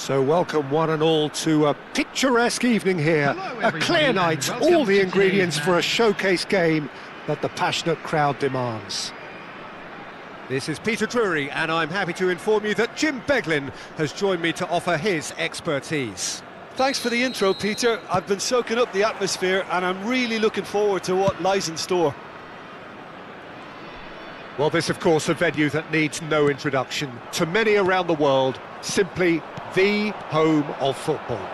So welcome one and all to a picturesque evening here. A clear night, all the ingredients for a showcase game. that the passionate crowd demands. This is Peter Drury, and I'm happy to inform you that Jim Beglin has joined me to offer his expertise. Thanks for the intro, Peter. I've been soaking up the atmosphere and I'm really looking forward to what lies in store. Well, this, of course, a venue that needs no introduction. To many around the world, simply the home of football.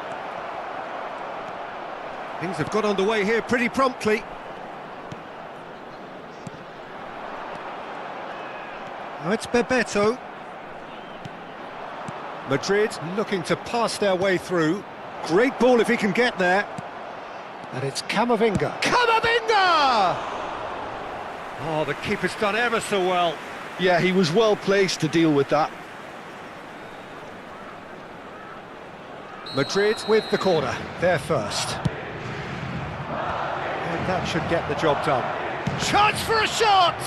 Things have got underway here pretty promptly. Now it's Bebeto. Madrid looking to pass their way through. Great ball if he can get there. And it's Camavinga. Camavinga! Oh, the keeper's done ever so well. Yeah, he was well placed to deal with that. Madrid with the corner. They're first. And that should get the job done. Chance for a shot!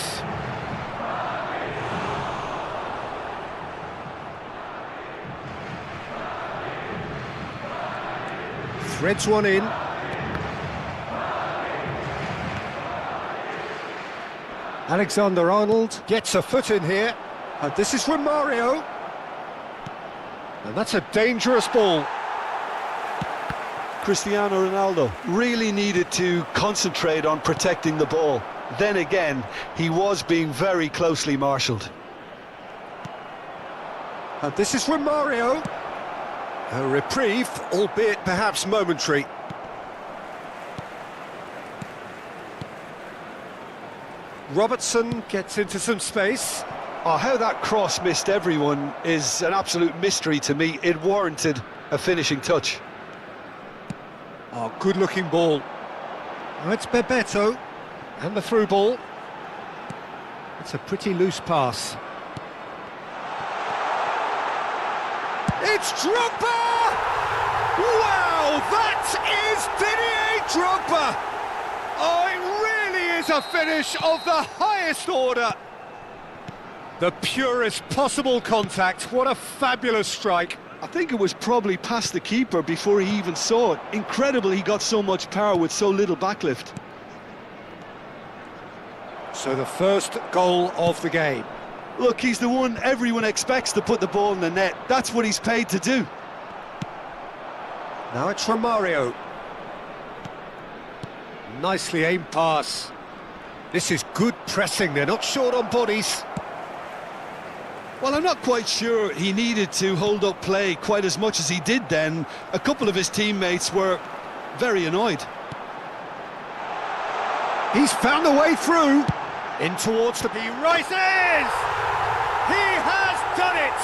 Threads one in. Alexander-Arnold gets a foot in here. And this is Romario. And that's a dangerous ball. Cristiano Ronaldo really needed to concentrate on protecting the ball. Then again, he was being very closely marshalled. And this is Romario. A reprieve, albeit perhaps momentary. Robertson gets into some space. Oh, how that cross missed everyone is an absolute mystery to me. It warranted a finishing touch. Oh, good-looking ball. Now it's Bebeto, and the through ball. It's a pretty loose pass. It's Drogba! Wow, that is Didier Drogba! Oh, it really is a finish of the highest order. The purest possible contact. What a fabulous strike. I think it was probably past the keeper before he even saw it. Incredible he got so much power with so little backlift. So the first goal of the game. Look, he's the one everyone expects to put the ball in the net. That's what he's paid to do. Now it's Romario. Nicely aimed pass. This is good pressing, they're not short on bodies. Well, I'm not quite sure he needed to hold up play quite as much as he did then. A couple of his teammates were very annoyed. He's found a way through. In towards the... He rises! He has done it!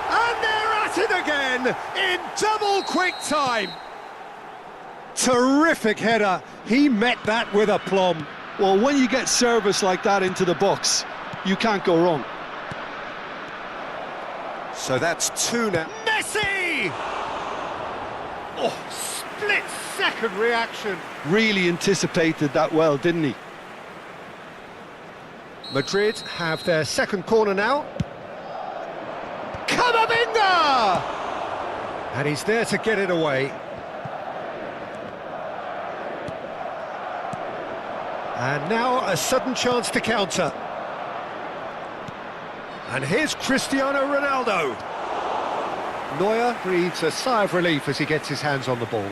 And they're at it again in double quick time. Terrific header. He met that with aplomb. Well, when you get service like that into the box, you can't go wrong. So that's 2 now. Messi! Oh, split-second reaction. Really anticipated that well, didn't he? Madrid have their second corner now. Camavinga! And he's there to get it away. And now a sudden chance to counter. And here's Cristiano Ronaldo. Neuer breathes a sigh of relief as he gets his hands on the ball.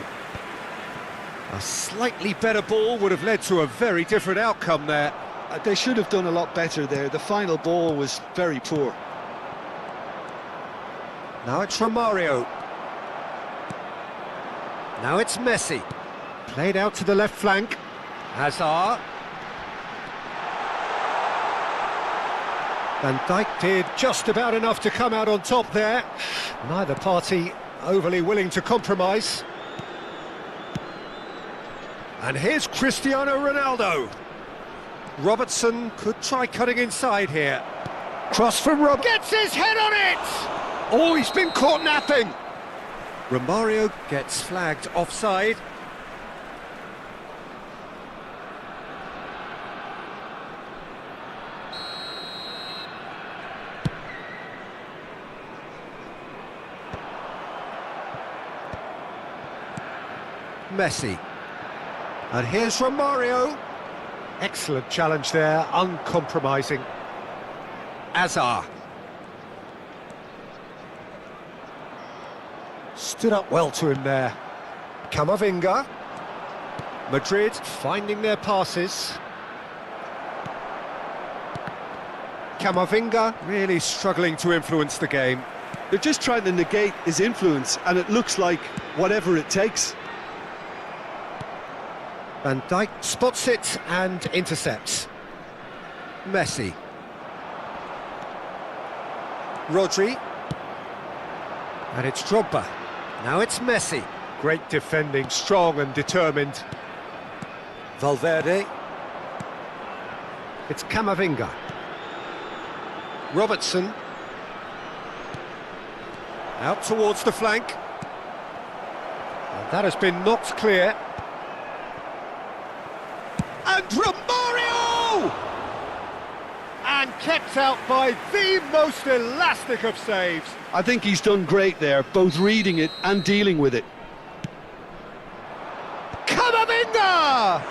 A slightly better ball would have led to a very different outcome there. They should have done a lot better there. The final ball was very poor. Now it's Romario. Now it's Messi. Played out to the left flank. Hazard. Van Dijk did just about enough to come out on top there. Neither party overly willing to compromise. And here's Cristiano Ronaldo. Robertson could try cutting inside here. Cross from Rob. Gets his head on it! Oh, he's been caught napping. Romario gets flagged offside. Messi. And here's Romario. Excellent challenge there, uncompromising. Azar. Stood up well to him there. Camavinga. Madrid finding their passes. Camavinga really struggling to influence the game. They're just trying to negate his influence, and it looks like whatever it takes. Van Dijk spots it and intercepts. Messi. Rodri. And it's Drogba. Now it's Messi. Great defending, strong and determined. Valverde. It's Camavinga. Robertson. Out towards the flank. And that has been knocked clear. And Romario! And kept out by the most elastic of saves. I think he's done great there, both reading it and dealing with it. Camavinga!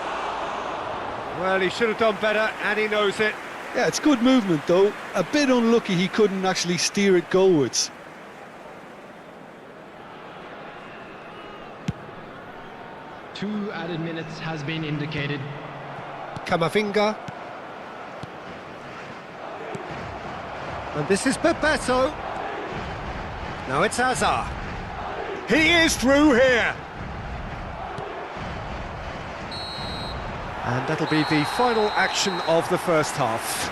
Well, he should have done better, and he knows it. Yeah, it's good movement, though. A bit unlucky he couldn't actually steer it goalwards. Two added minutes has been indicated. Camavinga. And this is Bebeto. Now it's Azar. He is through here. And that'll be the final action of the first half.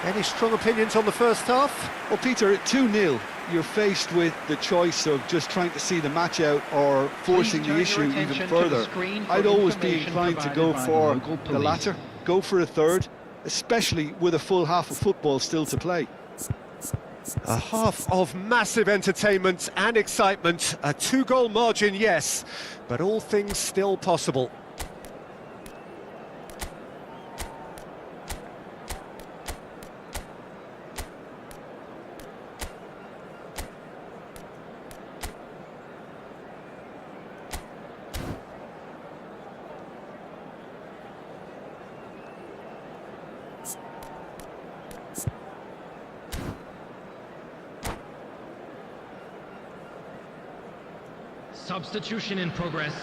Any strong opinions on the first half? Well, Peter, at 2-0, you're faced with the choice of just trying to see the match out or forcing the issue even further. I'd always be inclined to go for the latter, go for a third, especially with a full half of football still to play. A half of massive entertainment and excitement. A 2-goal margin, yes, but all things still possible. Substitution in progress.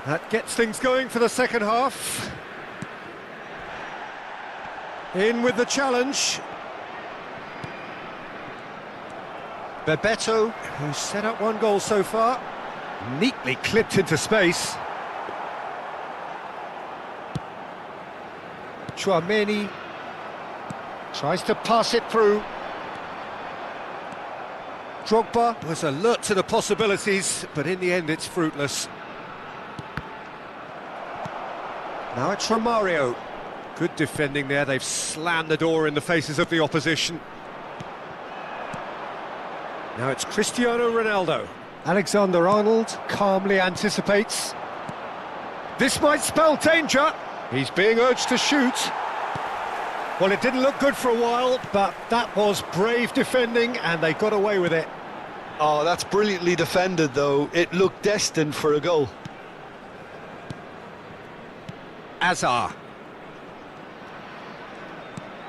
That gets things going for the second half. In with the challenge. Bebeto, who's set up one goal so far, neatly clipped into space. Chouameni tries to pass it through. Drogba was alert to the possibilities, but in the end it's fruitless. Now it's Romario. Good defending there, they've slammed the door in the faces of the opposition. Now it's Cristiano Ronaldo. Alexander-Arnold calmly anticipates. This might spell danger. He's being urged to shoot. Well, it didn't look good for a while, but that was brave defending and they got away with it. Oh, that's brilliantly defended, though. It looked destined for a goal. Azar.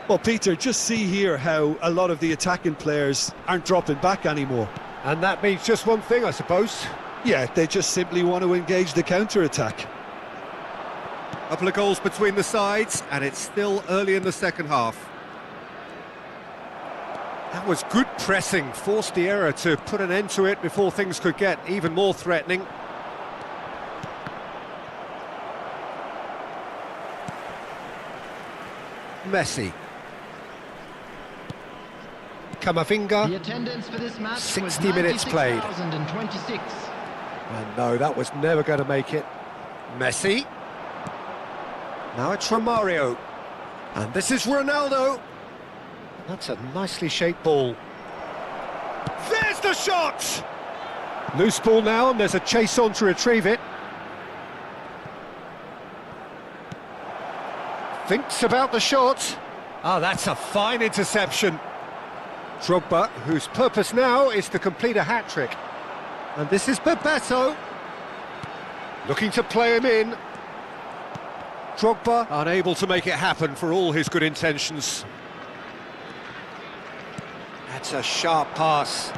Well, Peter, just see here how a lot of the attacking players aren't dropping back anymore. And that means just one thing, I suppose. Yeah, they just simply want to engage the counter-attack. Couple of goals between the sides, and it's still early in the second half. That was good pressing, forced the error to put an end to it before things could get even more threatening. Messi. Camavinga. The attendance for this match 60 minutes played. 96,026. And no, that was never going to make it. Messi. Now it's Romario. And this is Ronaldo. That's a nicely shaped ball. There's the shot! Loose ball now, and there's a chase on to retrieve it. Thinks about the shot. Ah, that's a fine interception. Drogba, whose purpose now is to complete a hat-trick. And this is Bebeto. Looking to play him in. Drogba unable to make it happen for all his good intentions. That's a sharp pass.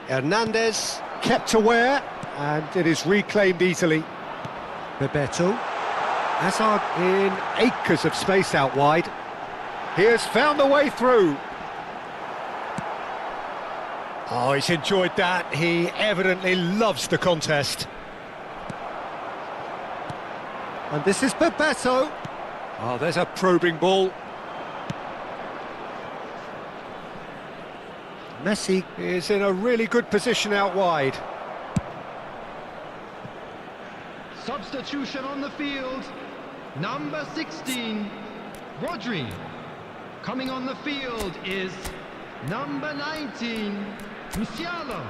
Hernandez kept aware, and it is reclaimed easily. Bebeto. Hazard in acres of space out wide. He has found the way through. Oh, he's enjoyed that. He evidently loves the contest. And this is Bebeto. Oh, there's a probing ball. Messi is in a really good position out wide. Substitution on the field. Number 16, Rodri. Coming on the field is number 19, Musiala.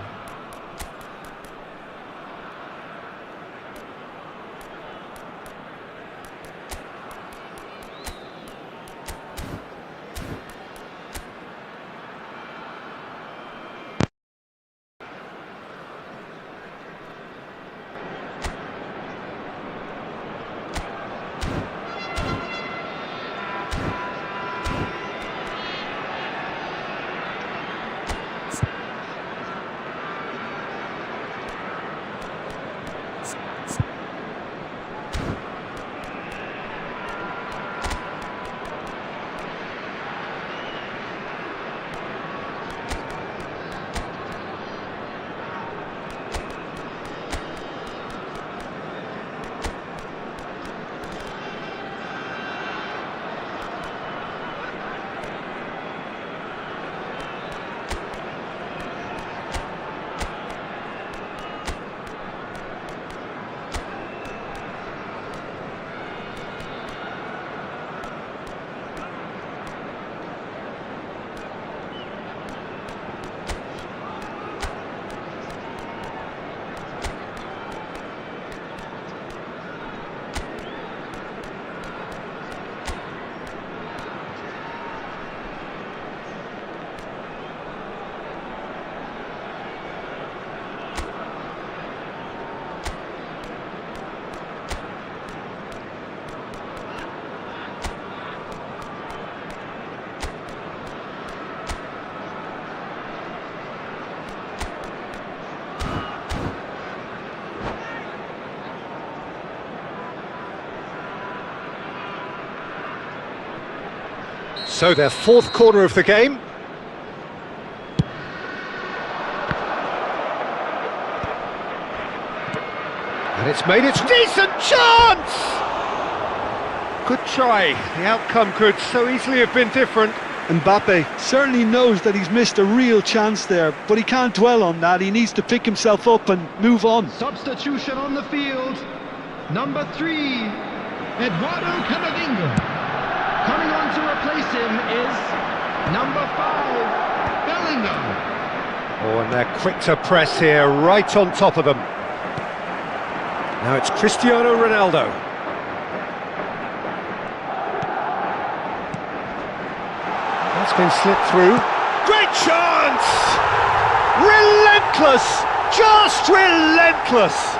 So their fourth corner of the game. And it's made its decent chance! Good try. The outcome could so easily have been different. Mbappe certainly knows that he's missed a real chance there, but he can't dwell on that. He needs to pick himself up and move on. Substitution on the field. Number 3, Eduardo Camavinga. Coming on to replace him is number 5, Bellingham. Oh, and they're quick to press here, right on top of them. Now it's Cristiano Ronaldo. That's been slipped through. Great chance! Relentless! Just relentless!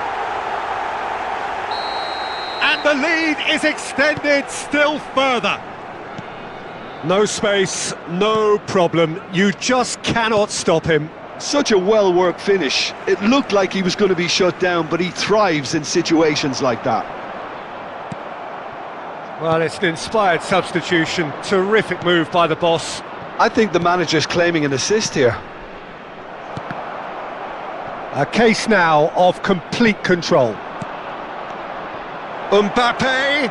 And the lead is extended still further. No space, no problem. You just cannot stop him. Such a well-worked finish. It looked like he was going to be shut down, but he thrives in situations like that. Well, it's an inspired substitution. Terrific move by the boss. I think the manager's claiming an assist here. A case now of complete control. Mbappe!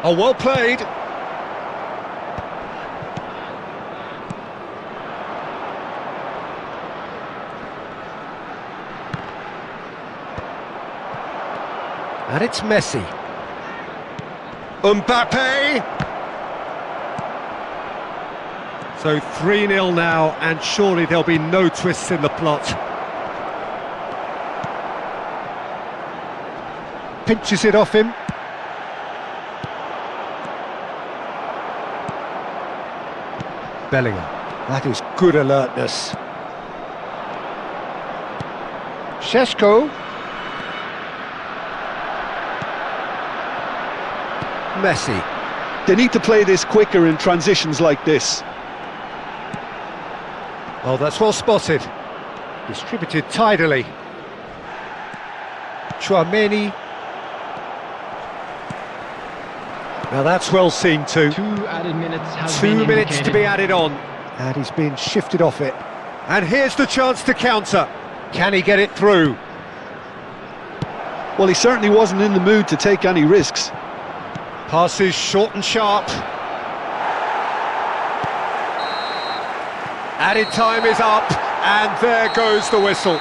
Oh, well played. And it's Messi. Mbappe! So 3-0 now, and surely there'll be no twists in the plot. Pinches it off him. Bellingham. That is good alertness. Šeško. messy. They need to play this quicker in transitions like this. Oh, that's well spotted. Distributed tidily. Chouameni. Now that's well seen too. 2 added minutes has 2 been minutes to indicated. be added on. And he's been shifted off it. And here's the chance to counter. Can he get it through? Well, he certainly wasn't in the mood to take any risks. Passes short and sharp. Added time is up, and there goes the whistle.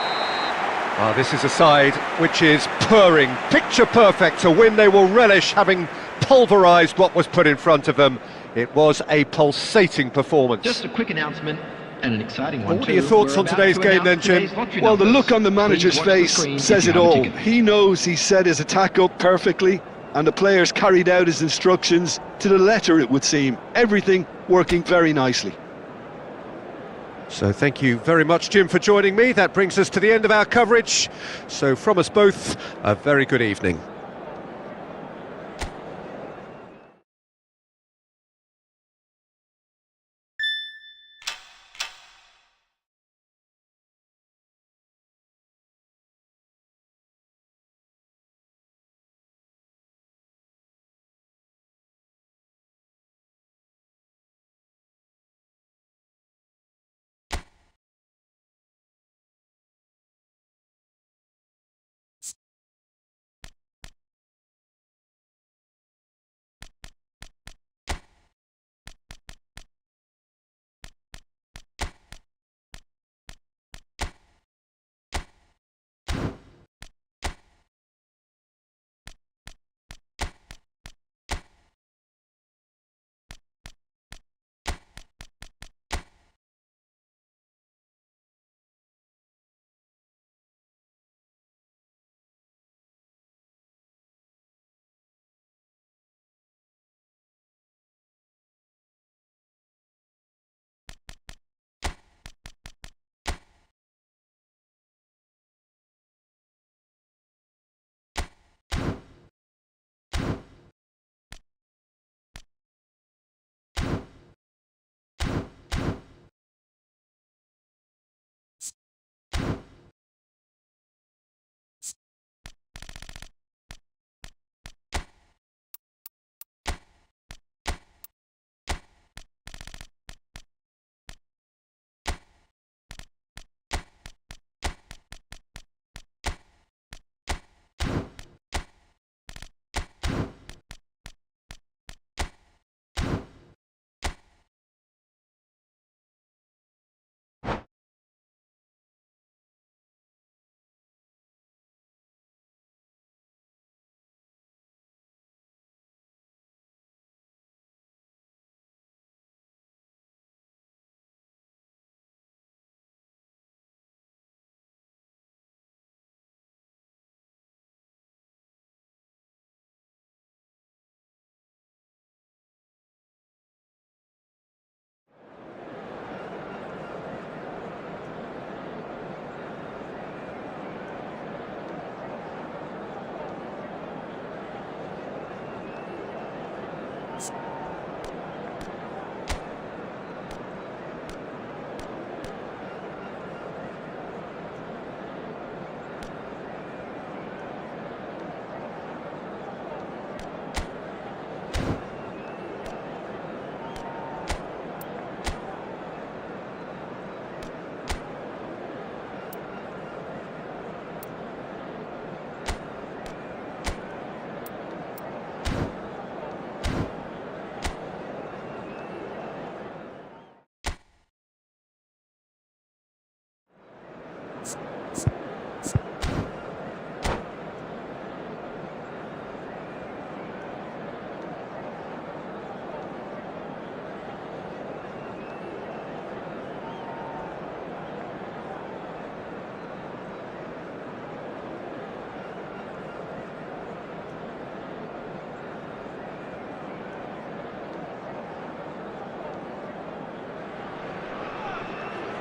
Ah, this is a side which is purring, picture perfect, a win they will relish, having pulverised what was put in front of them. It was a pulsating performance. Just a quick announcement, and an exciting one. What are your thoughts on today's game then, Jim? Well, the look on the manager's face says it all. He knows he set his attack up perfectly, and the players carried out his instructions to the letter, it would seem. Everything working very nicely. So thank you very much, Jim, for joining me. That brings us to the end of our coverage. So from us both, a very good evening.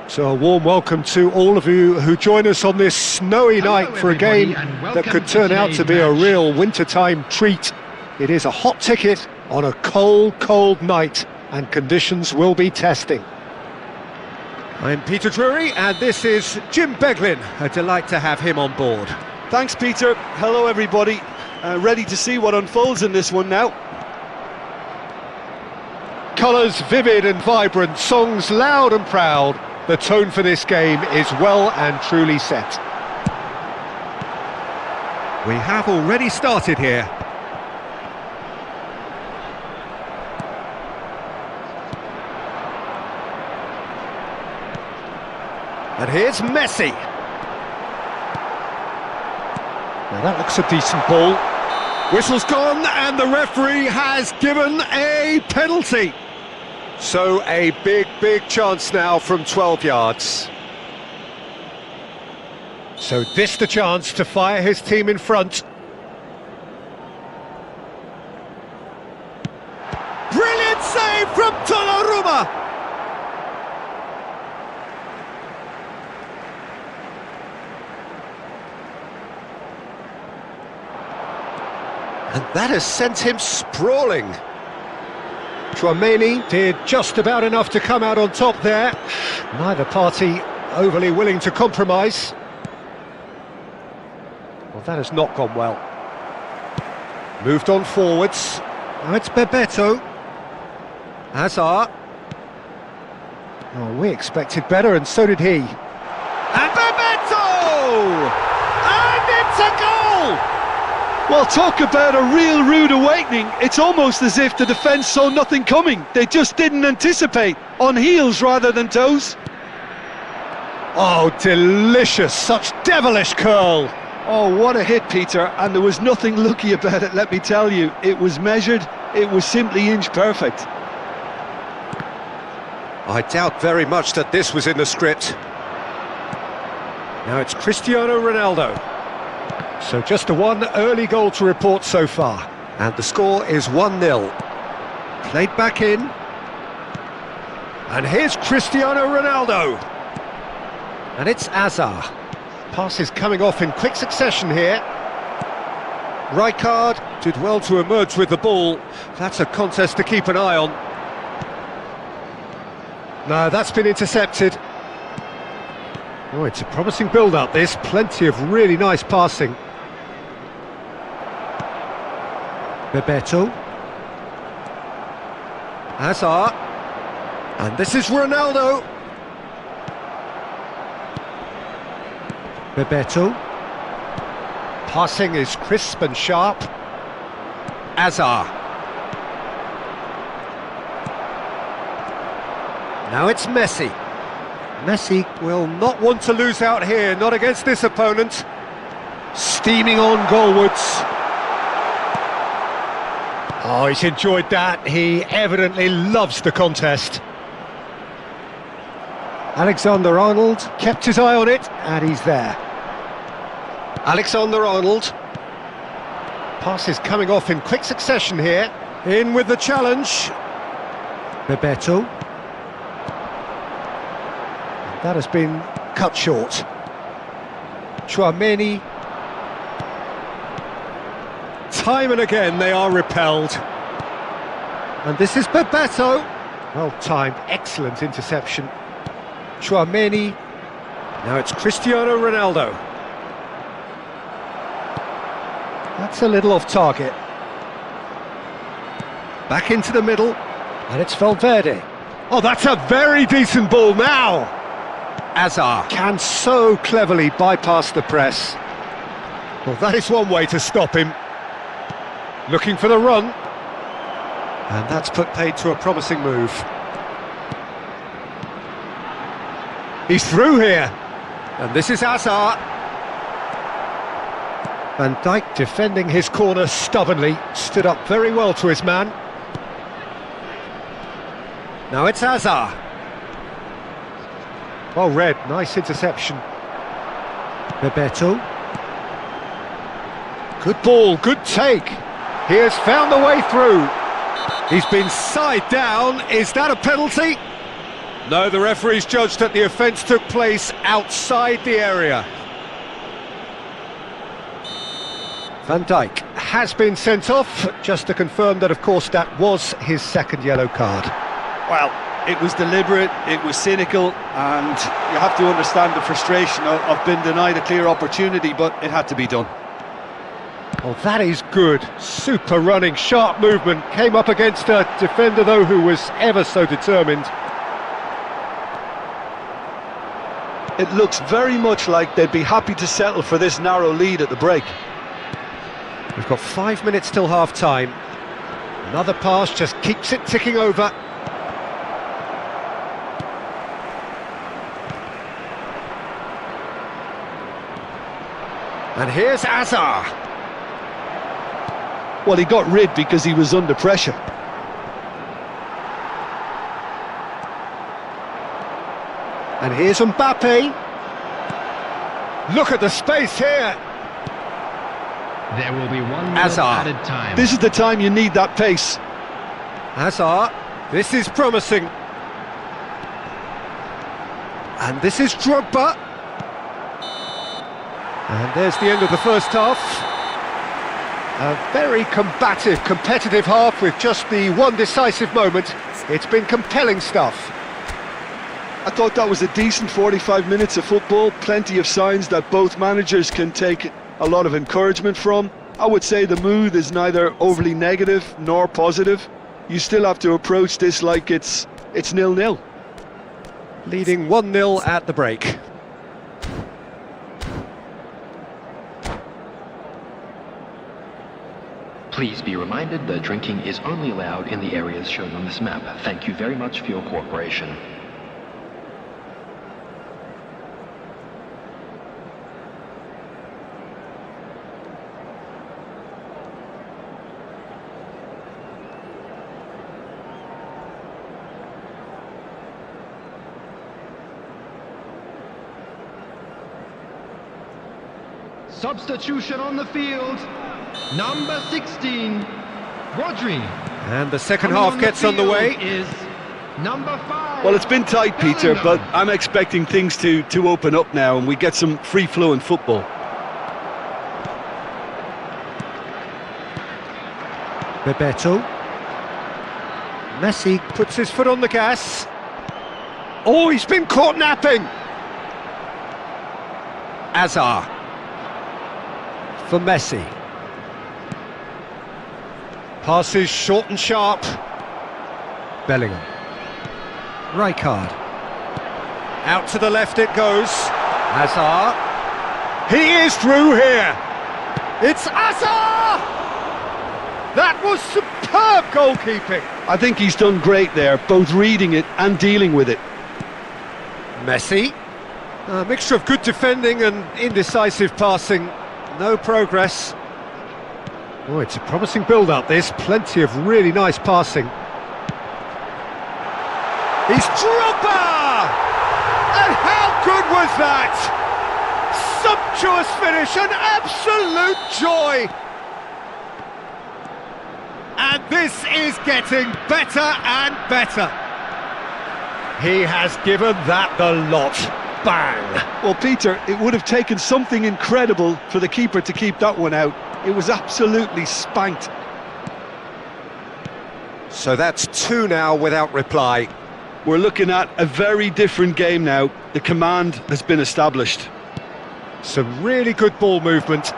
So a warm welcome to all of you who join us on this snowy night for a game that could turn out to be a real wintertime treat. It is a hot ticket on a cold, cold night, and conditions will be testing. I'm Peter Drury, and this is Jim Beglin. A delight to have him on board. Thanks, Peter. Hello, everybody. Ready to see what unfolds in this one now. Colours vivid and vibrant, songs loud and proud. The tone for this game is well and truly set. We have already started here. And here's Messi. Now that looks a decent ball. Whistle's gone and the referee has given a penalty. So a big, big chance now from 12 yards. So this the chance to fire his team in front. Brilliant save from Donnarumma! And that has sent him sprawling. Tchouaméni did just about enough to come out on top there. Neither party overly willing to compromise. Well, that has not gone well. Moved on forwards. Now it's Bebeto. Hazard. Oh, we expected better, and so did he. And Bebeto! And it's a goal! Well, talk about a real rude awakening. It's almost as if the defence saw nothing coming. They just didn't anticipate. On heels rather than toes. Oh, delicious. Such devilish curl. Oh, what a hit, Peter. And there was nothing lucky about it, let me tell you. It was measured. It was simply inch perfect. I doubt very much that this was in the script. Now it's Cristiano Ronaldo. So just the one early goal to report so far. And the score is 1-0. Played back in. And here's Cristiano Ronaldo. And it's Hazard. Passes coming off in quick succession here. Rijkaard did well to emerge with the ball. That's a contest to keep an eye on. No, that's been intercepted. Oh, it's a promising build-up, this. Plenty of really nice passing. Bebeto. Hazard. And this is Ronaldo. Bebeto. Passing is crisp and sharp. Hazard. Now it's Messi. Messi will not want to lose out here, not against this opponent. Steaming on goalwards. Oh, he's enjoyed that. He evidently loves the contest. Alexander-Arnold kept his eye on it, and he's there. Alexander-Arnold. Passes coming off in quick succession here. In with the challenge. Bebeto. That has been cut short. Tchouaméni. Time and again they are repelled. And this is Bebeto. Well timed, excellent interception. Tchouaméni. Now it's Cristiano Ronaldo. That's a little off target. Back into the middle. And it's Valverde. Oh, that's a very decent ball now. Hazard can so cleverly bypass the press. Well, that is one way to stop him. Looking for the run. And that's put paid to a promising move. He's through here. And this is Hazard. Van Dijk defending his corner stubbornly. Stood up very well to his man. Now it's Hazard. Well read, nice interception. Bebeto. Good ball, good take. He has found the way through. He's been side down. Is that a penalty? No, the referee's judged that the offence took place outside the area. Van Dijk has been sent off, just to confirm that, of course, that was his second yellow card. Well, it was deliberate, it was cynical, and you have to understand the frustration of being denied a clear opportunity, but it had to be done. Oh, that is good. Super running, sharp movement. Came up against a defender, though, who was ever so determined. It looks very much like they'd be happy to settle for this narrow lead at the break. We've got 5 minutes till half-time. Another pass just keeps it ticking over. And here's Azar. Well, he got rid because he was under pressure. And here's Mbappe. Look at the space here. There will be 1 minute Azar. added time. This is the time you need that pace. Azar, this is promising. And this is Drogba. And there's the end of the first half. A very combative, competitive half with just the one decisive moment. It's been compelling stuff. I thought that was a decent 45 minutes of football, plenty of signs that both managers can take a lot of encouragement from. I would say the mood is neither overly negative nor positive. You still have to approach this like it's 0-0. Leading 1-0 at the break. Please be reminded that drinking is only allowed in the areas shown on this map. Thank you very much for your cooperation. Substitution on the field. Number 16, Rodri. And the second half gets underway. Is number 5. Well, it's been tight, Peter, but I'm expecting things to open up now and we get some free-flowing football. Bebeto. Messi puts his foot on the gas. Oh, he's been caught napping. Azar. For Messi. Passes short and sharp. Bellingham. Rijkaard. Out to the left it goes. Azar. He is through here. It's Azar! That was superb goalkeeping. I think he's done great there, both reading it and dealing with it. Messi. A mixture of good defending and indecisive passing. No progress. Oh, it's a promising build-up, this. Plenty of really nice passing. He's Drogba! And how good was that? Sumptuous finish, an absolute joy! And this is getting better and better. He has given that the lot. Bang! Well, Peter, it would have taken something incredible for the keeper to keep that one out. It was absolutely spanked. So that's 2 now without reply. We're looking at a very different game now. The command has been established. Some really good ball movement.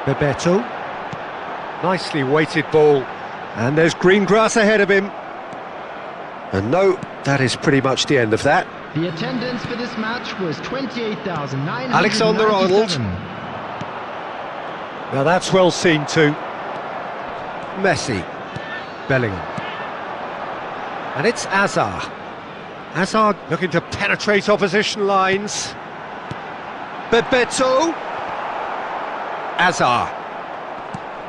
Bebeto. Nicely weighted ball. And there's green grass ahead of him. And no, that is pretty much the end of that. The attendance for this match was 28,997. Alexander-Arnold. Now that's well seen too. Messi. Bellingham. And it's Azar. Azar looking to penetrate opposition lines. Bebeto. Azar.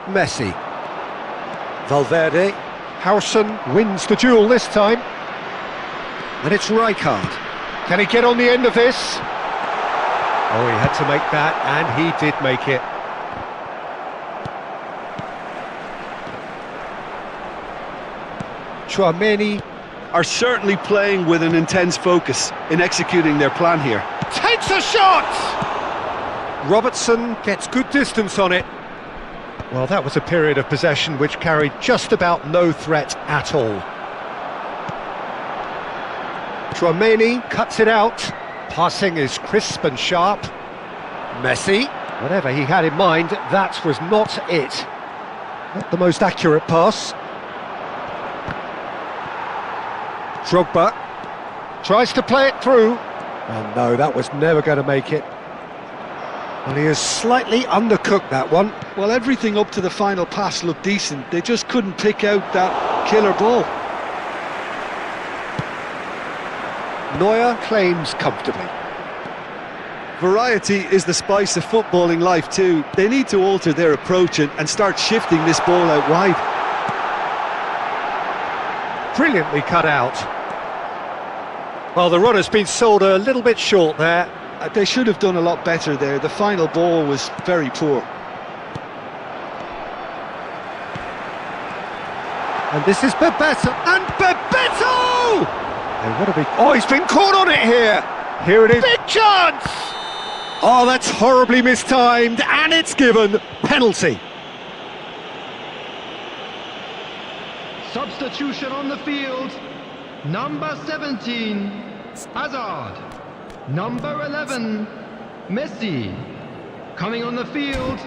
Messi. Valverde. Howson wins the duel this time. And it's Rijkaard. Can he get on the end of this? Oh, he had to make that, and he did make it. Chouameni are certainly playing with an intense focus in executing their plan here. takes a shot! Robertson gets good distance on it. Well, that was a period of possession which carried just about no threat at all. Tchouaméni cuts it out. Passing is crisp and sharp. Messi, whatever he had in mind, that was not it. Not the most accurate pass. Drogba tries to play it through. And no, that was never going to make it. Well, he has slightly undercooked that one. Well, everything up to the final pass looked decent. They just couldn't pick out that killer ball. Neuer claims comfortably. Variety is the spice of footballing life too. They need to alter their approach and start shifting this ball out wide. Brilliantly cut out. Well, the run has been sold a little bit short there. They should have done a lot better there. The final ball was very poor. And this is Bebeto, and Bebeto! Oh, he's been caught on it here. Here it is. Big chance! Oh, that's horribly mistimed, and it's given. Penalty. Substitution on the field. Number 17, Hazard. Number 11, Messi. Coming on the field,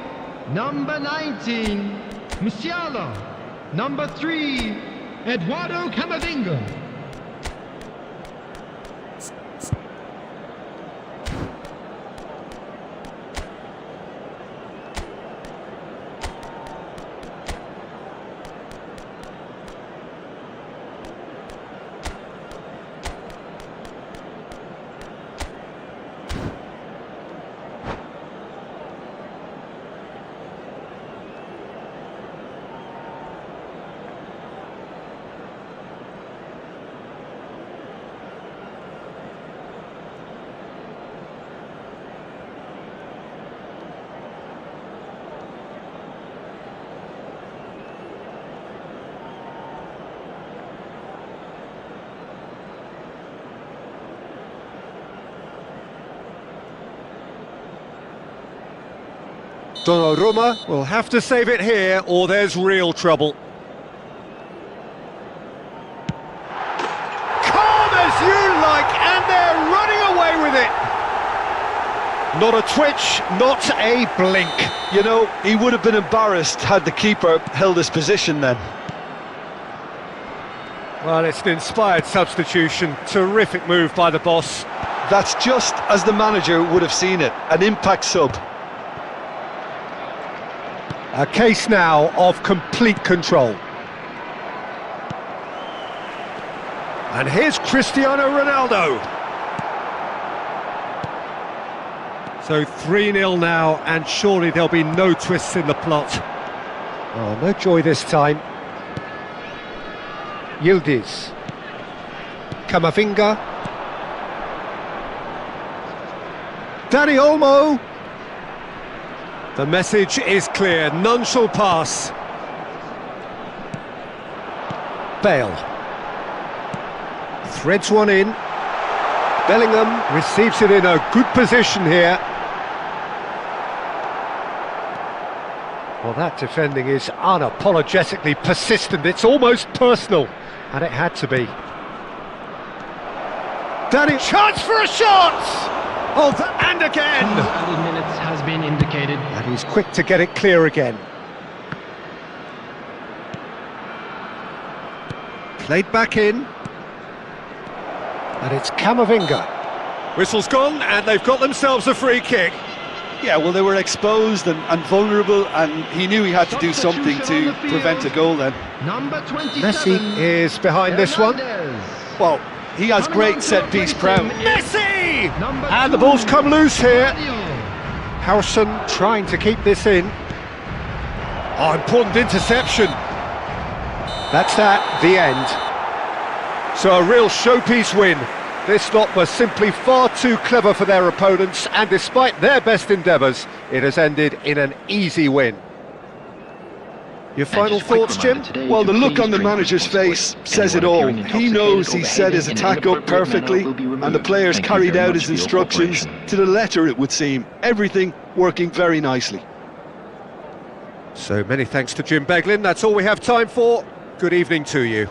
number 19, Musiala. Number 3, Eduardo Camavinga. Donnarumma will have to save it here, or there's real trouble. Calm as you like, and they're running away with it. Not a twitch, not a blink. You know, he would have been embarrassed had the keeper held his position then. Well, it's an inspired substitution. Terrific move by the boss. That's just as the manager would have seen it, an impact sub. A case now of complete control. And here's Cristiano Ronaldo. So 3-0 now, and surely there'll be no twists in the plot. Oh, no joy this time. Yildiz. Camavinga. Dani Olmo. The message is clear, none shall pass. Bale. Threads one in. Bellingham receives it in a good position here. Well, that defending is unapologetically persistent, it's almost personal, and it had to be. Danny, chance for a shot! Oh, and again! Added minutes has been indicated. And he's quick to get it clear again. Played back in. And it's Camavinga. Whistle's gone, and they've got themselves a free kick. Yeah, well, they were exposed and vulnerable, and he knew he had to do something to prevent a goal then. Number 27. Messi is behind this one. Well, he has great set-piece prowess. Messi! And the ball's come loose here. Howson trying to keep this in. Oh, important interception. That's that, the end. So a real showpiece win. This lot was simply far too clever for their opponents, and despite their best endeavours, it has ended in an easy win. Your final thoughts, Jim? Well, the look on the manager's face says it all. He knows he set his attack up perfectly, and the players carried out his instructions to the letter, it would seem. Everything working very nicely. So many thanks to Jim Beglin. That's all we have time for. Good evening to you.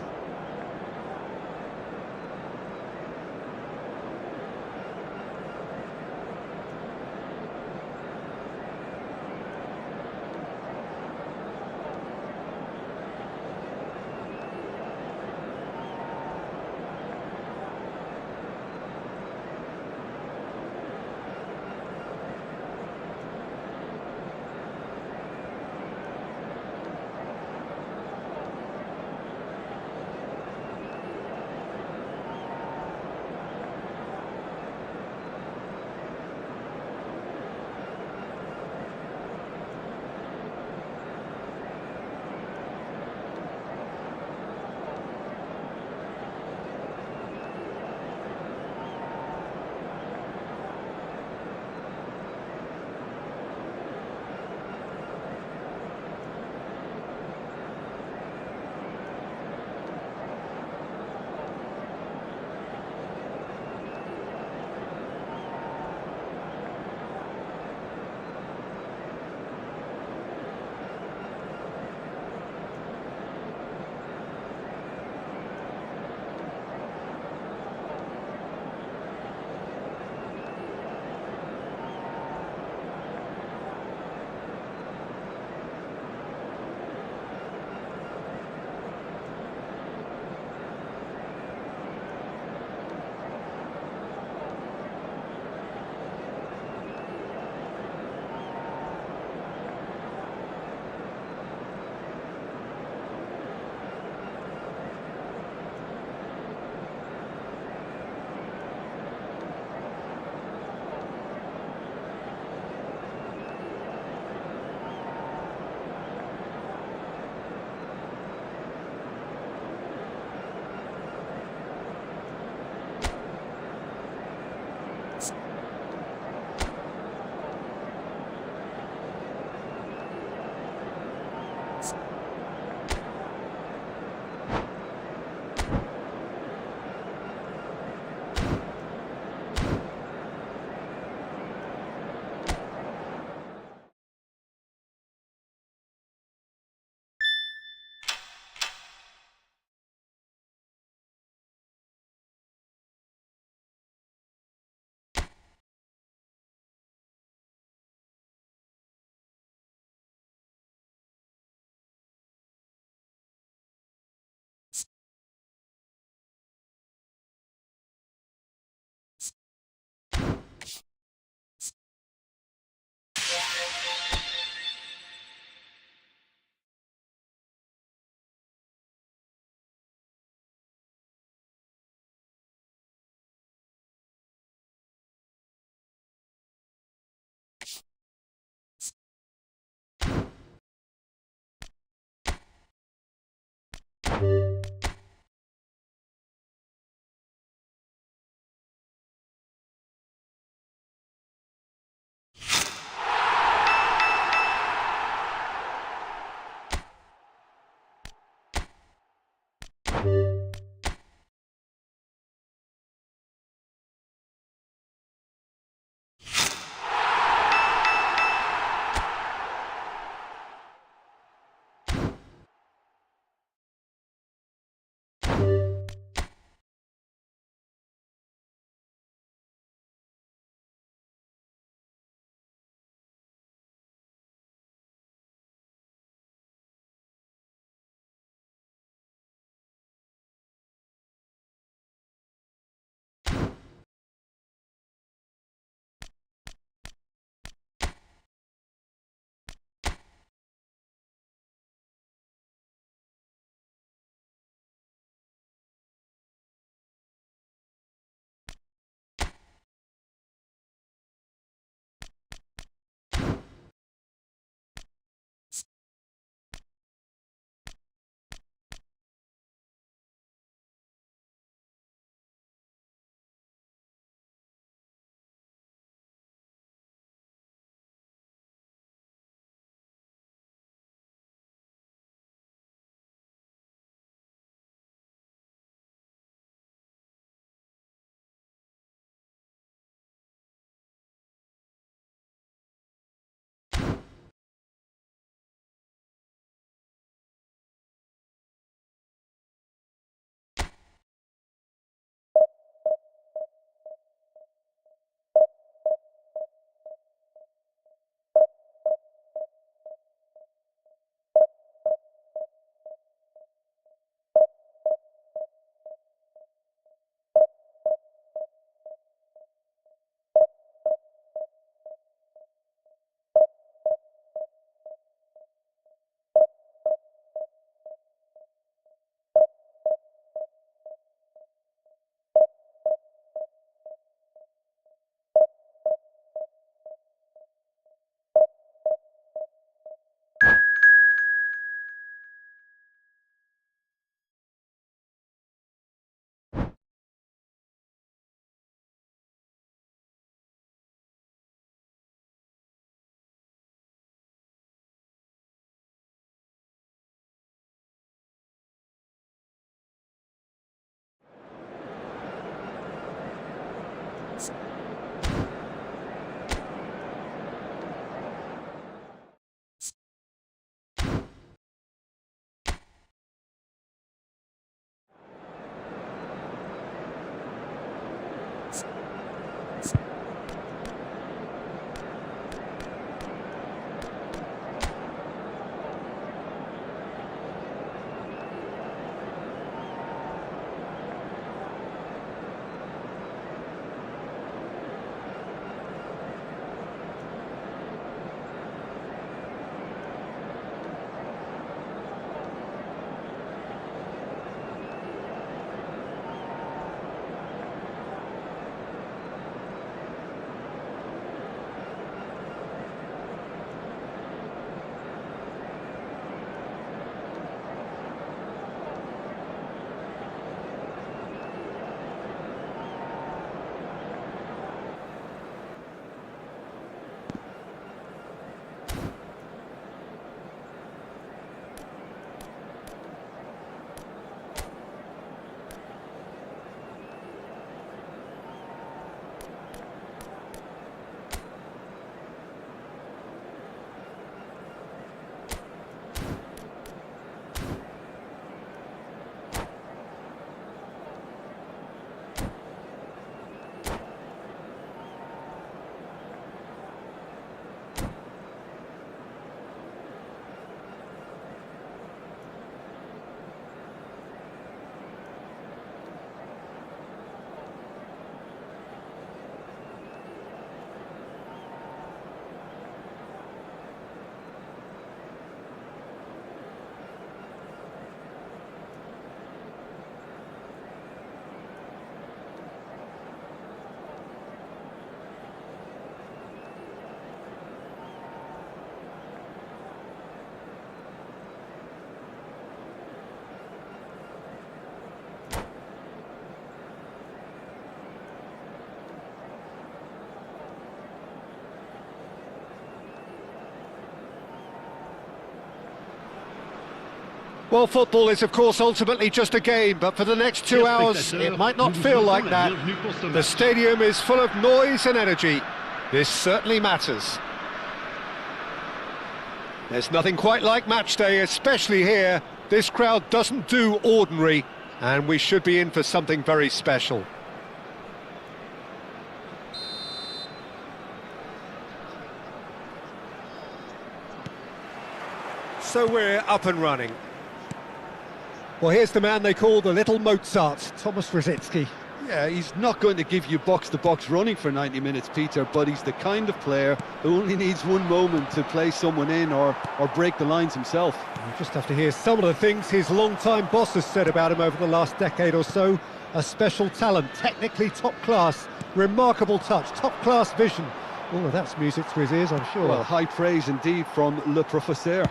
Well, football is, of course, ultimately just a game, but for the next 2 hours, it might not feel like that. The stadium is full of noise and energy. This certainly matters. There's nothing quite like match day, especially here. This crowd doesn't do ordinary, and we should be in for something very special. So we're up and running. Well, here's the man they call the little Mozart, Thomas Rosicky. Yeah, he's not going to give you box-to-box running for 90 minutes, Peter, but he's the kind of player who only needs one moment to play someone in or break the lines himself. You just have to hear some of the things his long-time boss has said about him over the last decade or so. A special talent, technically top class, remarkable touch, top-class vision. Oh, that's music to his ears, I'm sure. Well, high praise indeed from Le Professeur.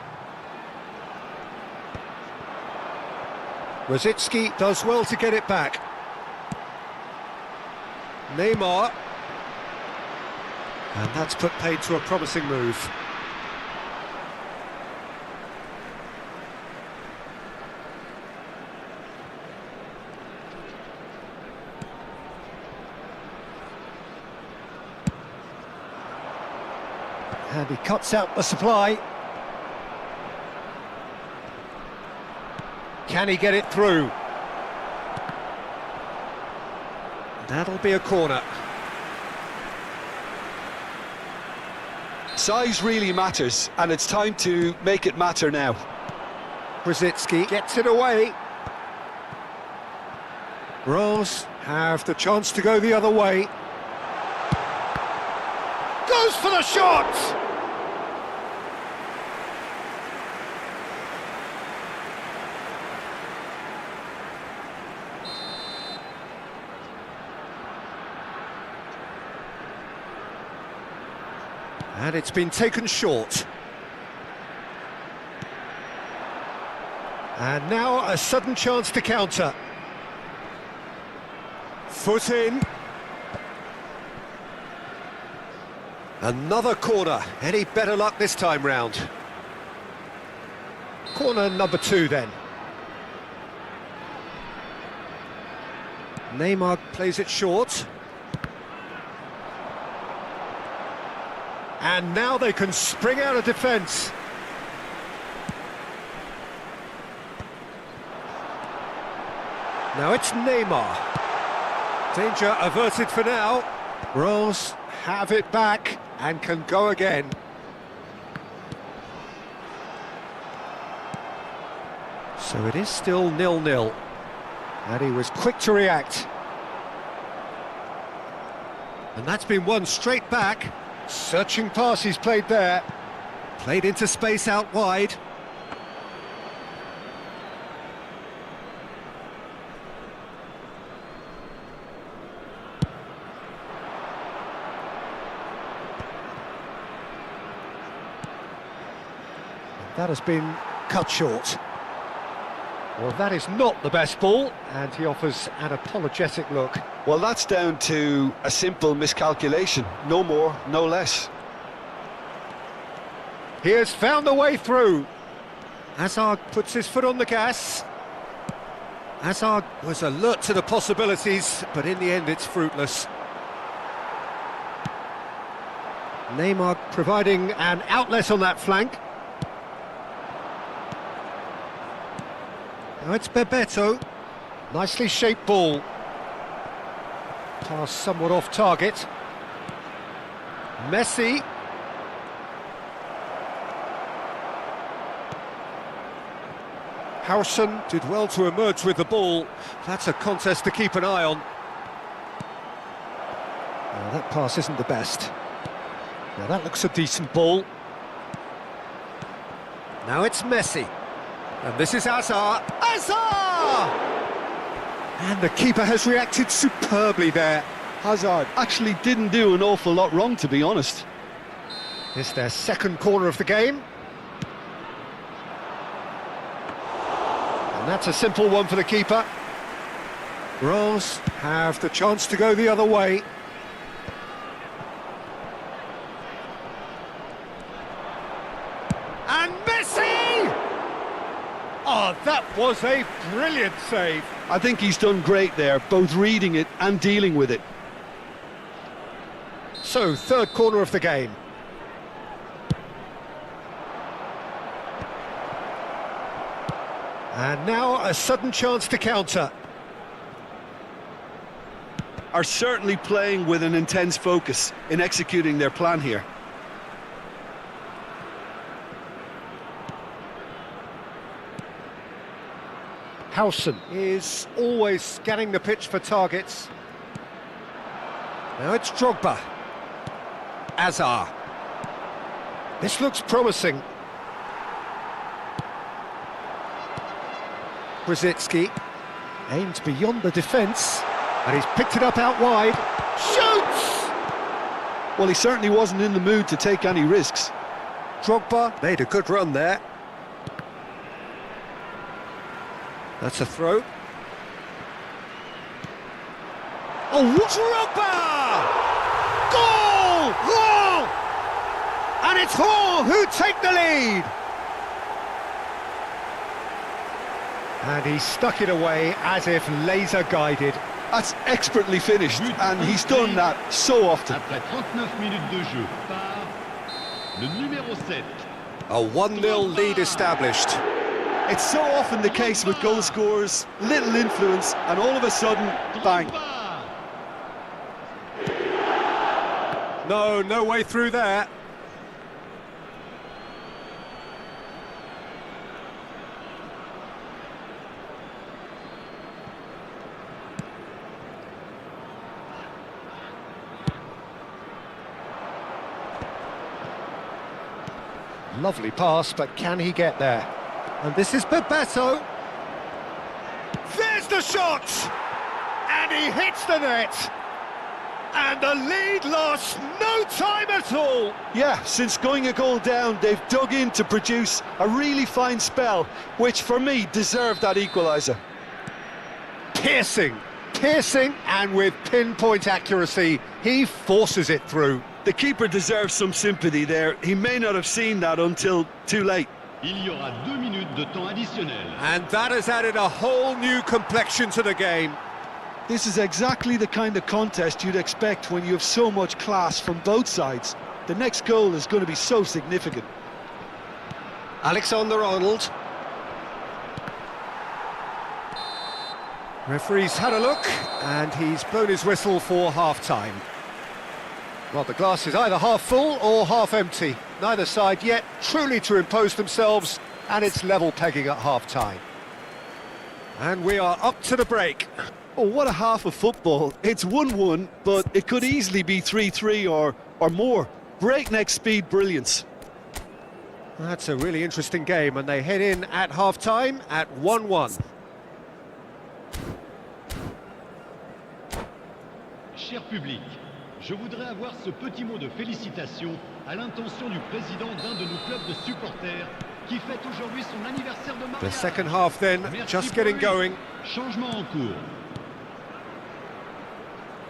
Rosicky does well to get it back. Neymar. And that's put paid to a promising move. And he cuts out the supply. Can he get it through? That'll be a corner. Size really matters, and it's time to make it matter now. Rosicky gets it away. Rose have the chance to go the other way. Goes for the shot! And it's been taken short. And now a sudden chance to counter. Foot in. Another corner. Any better luck this time round? Corner number 2 then. Neymar plays it short. And now they can spring out of defence. Now it's Neymar. Danger averted for now. Rose have it back and can go again. So it is still 0-0. And he was quick to react. And that's been won straight back. Searching pass he's played there. Played into space out wide. That has been cut short. Well, that is not the best ball, and he offers an apologetic look. Well, that's down to a simple miscalculation. No more, no less. He has found a way through. Hazard puts his foot on the gas. Hazard was alert to the possibilities, but in the end it's fruitless. Neymar providing an outlet on that flank. Now it's Bebeto. Nicely shaped ball. Pass somewhat off target. Messi. Harrison did well to emerge with the ball. That's a contest to keep an eye on. Now that pass isn't the best. Now that looks a decent ball. Now it's Messi. And this is Hazard. Hazard! And the keeper has reacted superbly there. Hazard actually didn't do an awful lot wrong, to be honest. It's their second corner of the game. And that's a simple one for the keeper. Rose have the chance to go the other way. And Messi! Oh, that was a brilliant save. I think he's done great there, both reading it and dealing with it. So, third corner of the game. And now a sudden chance to counter. Are certainly playing with an intense focus in executing their plan here. Howson is always scanning the pitch for targets. Now it's Drogba. Azar. This looks promising. Brzezinski aims beyond the defence, and he's picked it up out wide. Shoots! Well, he certainly wasn't in the mood to take any risks. Drogba made a good run there. That's a throw. Oh, Drogba! Goal! Goal! And it's Hall who take the lead. And he stuck it away as if laser guided. That's expertly finished, and he's done that so often. Après 39 minutes de jeu par le numéro 7. A 1-0 lead established. It's so often the case with goal scorers, little influence, and all of a sudden, bang. No way through there. Lovely pass, but can he get there? And this is Bebeto. There's the shot! And he hits the net! And the lead lost no time at all! Yeah, since going a goal down, they've dug in to produce a really fine spell, which for me deserved that equaliser. Piercing, and with pinpoint accuracy, he forces it through. The keeper deserves some sympathy there. He may not have seen that until too late. Il y aura 2 minutes de temps additionnel. And that has added a whole new complexion to the game. This is exactly the kind of contest you'd expect when you have so much class from both sides. The next goal is going to be so significant. Alexander-Arnold. Referee's had a look, and he's blown his whistle for half-time. Well, the glass is either half full or half empty. Neither side yet truly to impose themselves, and it's level pegging at half-time. And we are up to the break. Oh, what a half of football. It's 1-1, but it could easily be 3-3 or more. Breakneck speed brilliance. That's a really interesting game, and they head in at half-time at 1-1. Cher public, je voudrais avoir ce petit mot de félicitation à l'intention du président d'un de nos clubs de supporters qui fête aujourd'hui son anniversaire de mariage. The second half then, just getting going. Changement en cours.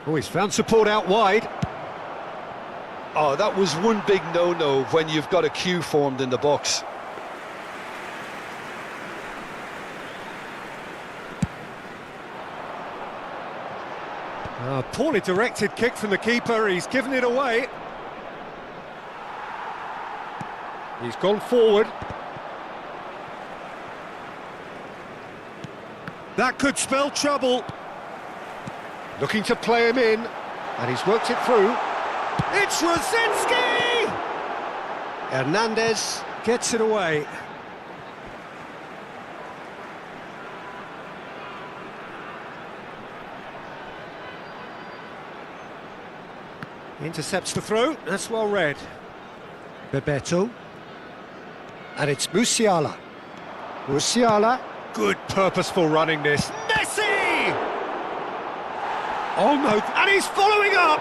Oh, he's found support out wide. Oh, that was one big no-no when you've got a queue formed in the box. Poorly directed kick from the keeper, he's given it away. He's gone forward. That could spell trouble. Looking to play him in, and he's worked it through. It's Rosicki! Hernandez gets it away. Intercepts the throw, that's well read. Bebeto. And it's Musiala. Musiala, good purposeful running this. Messi! Oh no, and he's following up!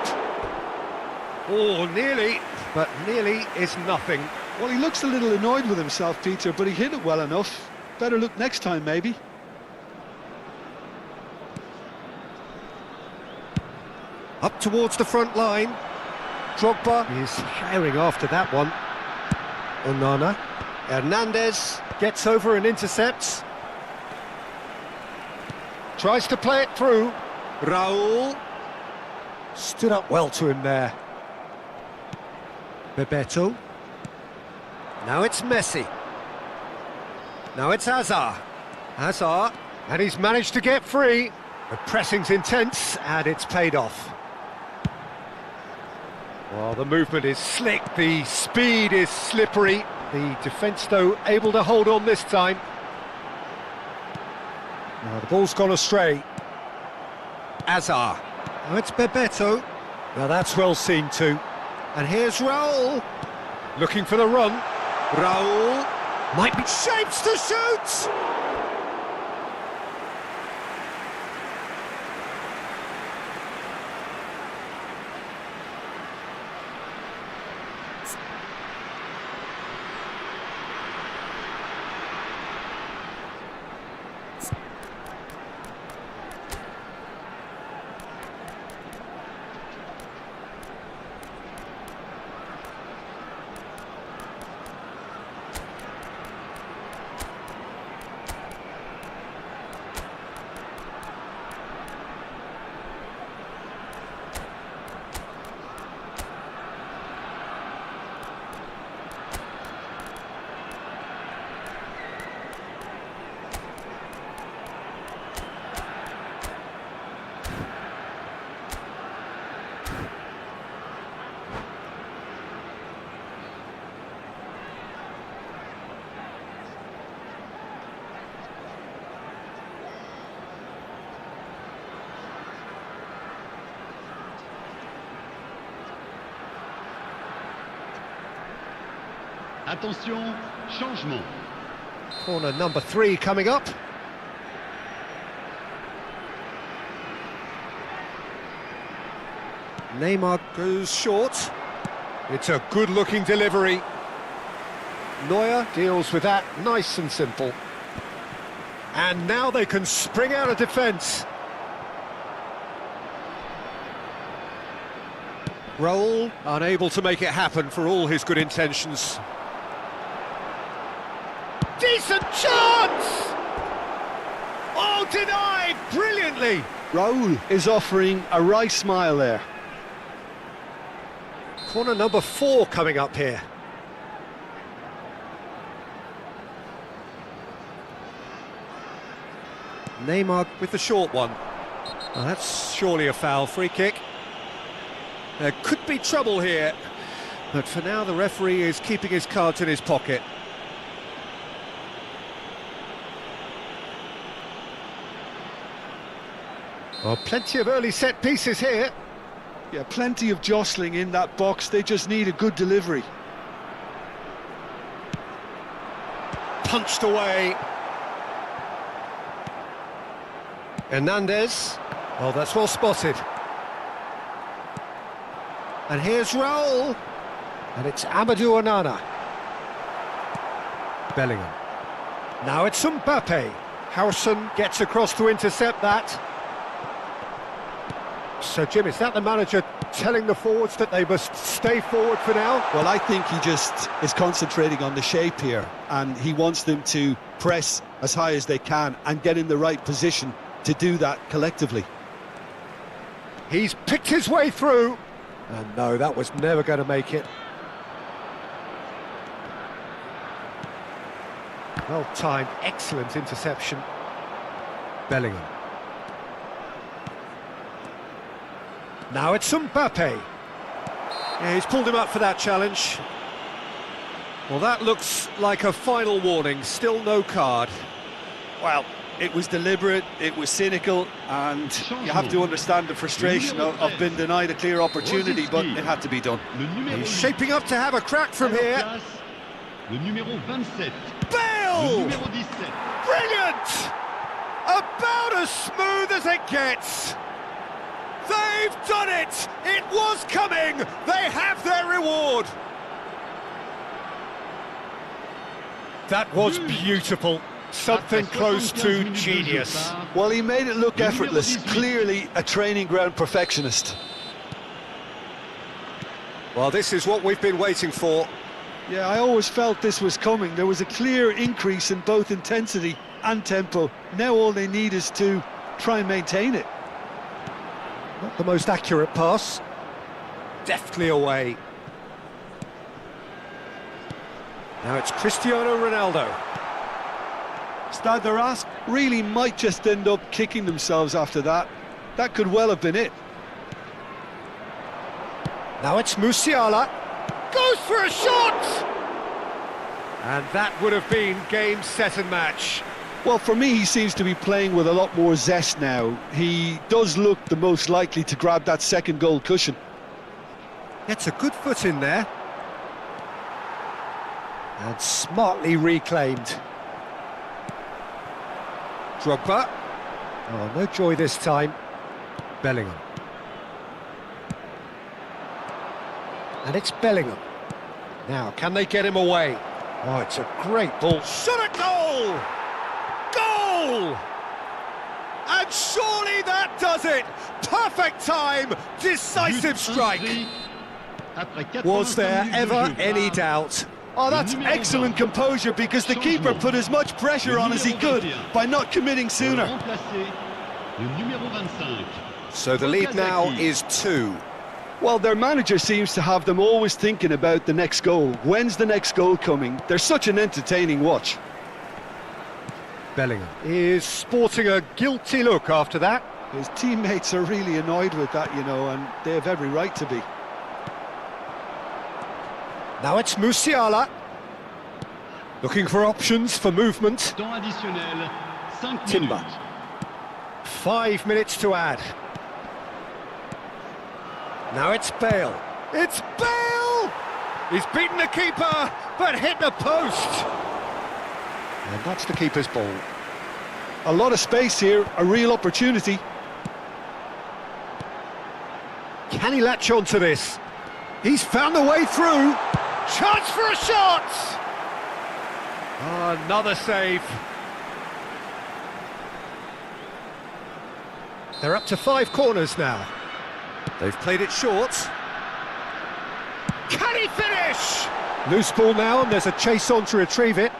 Oh, nearly, but nearly is nothing. Well, he looks a little annoyed with himself, Peter, but he hit it well enough. Better look next time, maybe. Up towards the front line. Drogba is firing after that one. Onana. Hernandez gets over and intercepts. Tries to play it through. Raul. Stood up well to him there. Bebeto. Now it's Messi. Now it's Hazard. Hazard. And he's managed to get free. The pressing's intense, and it's paid off. Well, the movement is slick, the speed is slippery. The defence, though, able to hold on this time. Now, the ball's gone astray. Hazard. Now it's Bebeto. Now, that's well seen too. And here's Raul. Looking for the run. Raul. Might be shapes to shoot! Attention, changement. Corner number 3 coming up. Neymar goes short. It's a good-looking delivery. Neuer deals with that nice and simple. And now they can spring out of defence. Raul unable to make it happen for all his good intentions. Decent chance! Oh, denied brilliantly! Raul is offering a wry smile there. Corner number 4 coming up here. Neymar with the short one. Well, that's surely a foul. Free kick. There could be trouble here, but for now the referee is keeping his cards in his pocket. Well, plenty of early set pieces here. Yeah, plenty of jostling in that box. They just need a good delivery. Punched away. Hernandez. Oh, that's well spotted. And here's Raul. And it's Amadou Onana. Bellingham. Now it's Mbappe. Harrison gets across to intercept that. So, Jim, is that the manager telling the forwards that they must stay forward for now? Well, I think he just is concentrating on the shape here, and he wants them to press as high as they can and get in the right position to do that collectively. He's picked his way through. And no, that was never going to make it. Well-timed, excellent interception. Bellingham. Now it's Mbappe. Yeah, he's pulled him up for that challenge. Well, that looks like a final warning. Still no card. Well, it was deliberate, it was cynical, and you have to understand the frustration of being denied a clear opportunity, but it had to be done. He's shaping up to have a crack from here. Bale! Brilliant! About as smooth as it gets. They've done it! It was coming! They have their reward! That was beautiful. Something close to genius. Well, he made it look effortless. Clearly a training ground perfectionist. Well, this is what we've been waiting for. Yeah, I always felt this was coming. There was a clear increase in both intensity and tempo. Now all they need is to try and maintain it. Not the most accurate pass. Deftly away. Now it's Cristiano Ronaldo. Stade de Reims really might just end up kicking themselves after that. That could well have been it. Now it's Musiala. Goes for a shot! And that would have been game, set and match. Well, for me, he seems to be playing with a lot more zest now. He does look the most likely to grab that second goal cushion. Gets a good foot in there. And smartly reclaimed. Drogba. Oh, no joy this time. Bellingham. And it's Bellingham. Now, can they get him away? Oh, it's a great ball. Shot at goal! Goal! And surely that does it! Perfect time! Decisive strike! Was there ever any doubt? Oh, that's excellent composure, because the keeper put as much pressure on as he could by not committing sooner. So the lead now is 2. Well, their manager seems to have them always thinking about the next goal. When's the next goal coming? They're such an entertaining watch. Bellingham is sporting a guilty look after that. His teammates are really annoyed with that, you know, and they have every right to be. Now it's Musiala. Looking for options for movement. Timber. 5 minutes to add. Now it's Bale. It's Bale! He's beaten the keeper, but hit the post. And that's the keeper's ball. A lot of space here, a real opportunity. Can he latch on to this? He's found the way through. Chance for a shot! Oh, another save. They're up to 5 corners now. They've played it short. Can he finish? Loose ball now, and there's a chase on to retrieve it.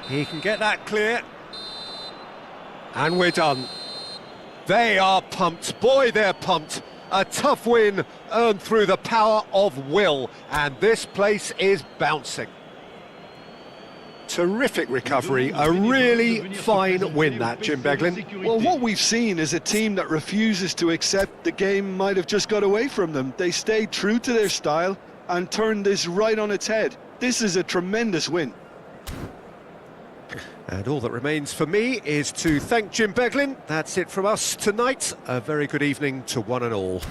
He can get that clear. And we're done. They are pumped. Boy, they're pumped. A tough win earned through the power of will, and this place is bouncing. Terrific recovery, a really fine win that, Jim Beglin. Well, what we've seen is a team that refuses to accept the game might have just got away from them. They stayed true to their style and turned this right on its head. This is a tremendous win. And all that remains for me is to thank Jim Beglin. That's it from us tonight. A very good evening to one and all.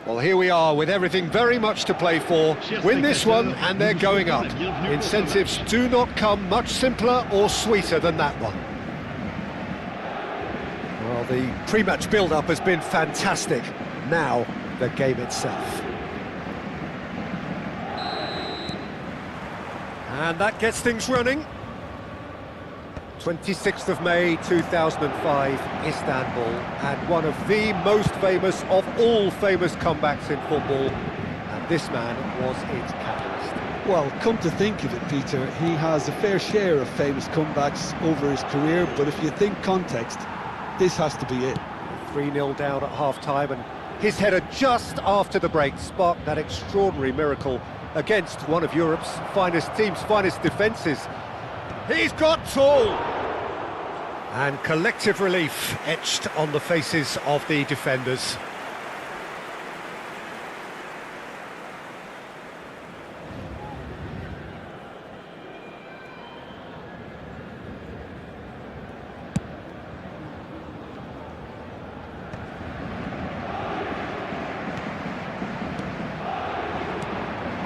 Well, here we are with everything very much to play for. Win this one and they're going up. Incentives do not come much simpler or sweeter than that one. Well, the pre-match build-up has been fantastic. Now, the game itself. And that gets things running. 26th of May 2005, Istanbul, and one of the most famous of all famous comebacks in football, and this man was its catalyst. Well, come to think of it, Peter, he has a fair share of famous comebacks over his career, but if you think context, this has to be it. 3-0 down at half-time, and his header just after the break sparked that extraordinary miracle against one of Europe's finest teams, finest defences. He's got tall! And collective relief etched on the faces of the defenders.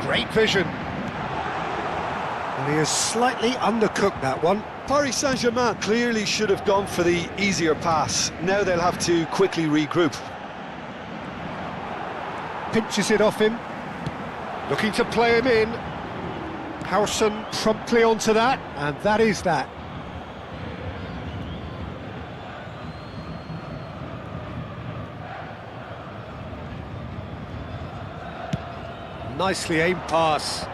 Great vision. And he has slightly undercooked that one. Paris Saint-Germain clearly should have gone for the easier pass. Now they'll have to quickly regroup. Pinches it off him. Looking to play him in. Howson promptly onto that, and that is that. Nicely aimed pass.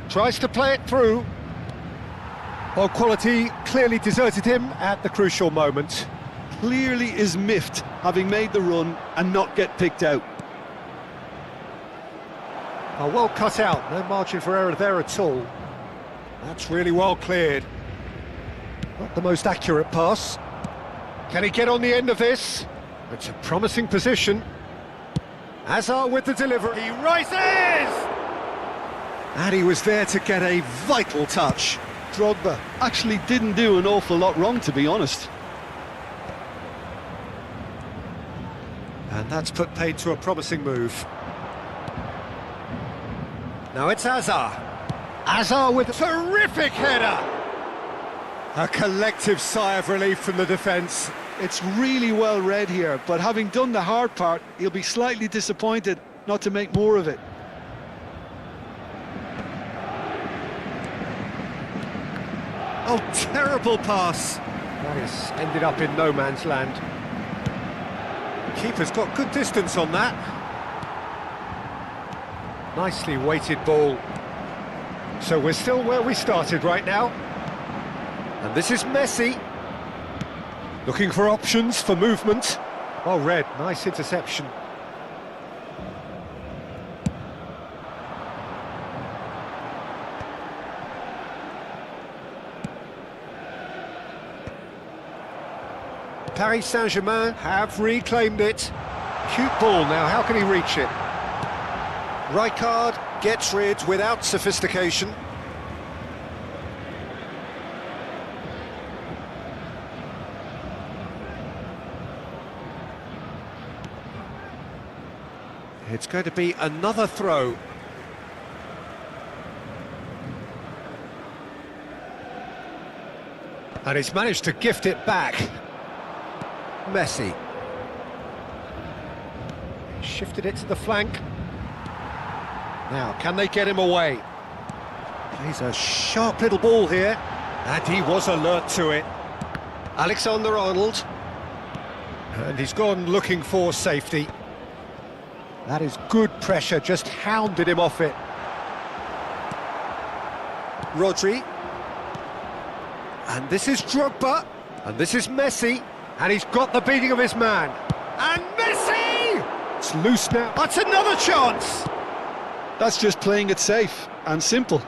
Tries to play it through. Well, quality clearly deserted him at the crucial moment. Clearly is miffed, having made the run and not get picked out. Oh, well cut out, no margin for error there at all. That's really well cleared. Not the most accurate pass. Can he get on the end of this? It's a promising position. Hazard with the delivery, he rises! And he was there to get a vital touch. Drogba actually didn't do an awful lot wrong, to be honest. And that's put paid to a promising move. Now it's Hazard. Hazard with a terrific header. A collective sigh of relief from the defence. It's really well read here, but having done the hard part, he'll be slightly disappointed not to make more of it. Oh, terrible pass. That has ended up in no man's land. Keeper's got good distance on that. Nicely weighted ball. So we're still where we started right now. And this is Messi. Looking for options for movement. Oh, Red, nice interception. Paris Saint-Germain have reclaimed it. Cute ball now, how can he reach it? Rijkaard gets rid without sophistication. It's going to be another throw. And he's managed to gift it back. Messi. Shifted it to the flank. Now, can they get him away? Plays a sharp little ball here. And he was alert to it. Alexander-Arnold. And he's gone looking for safety. That is good pressure, just hounded him off it. Rodri. And this is Drogba. And this is Messi. And he's got the beating of his man. And Messi! It's loose now. That's another chance! That's just playing it safe and simple.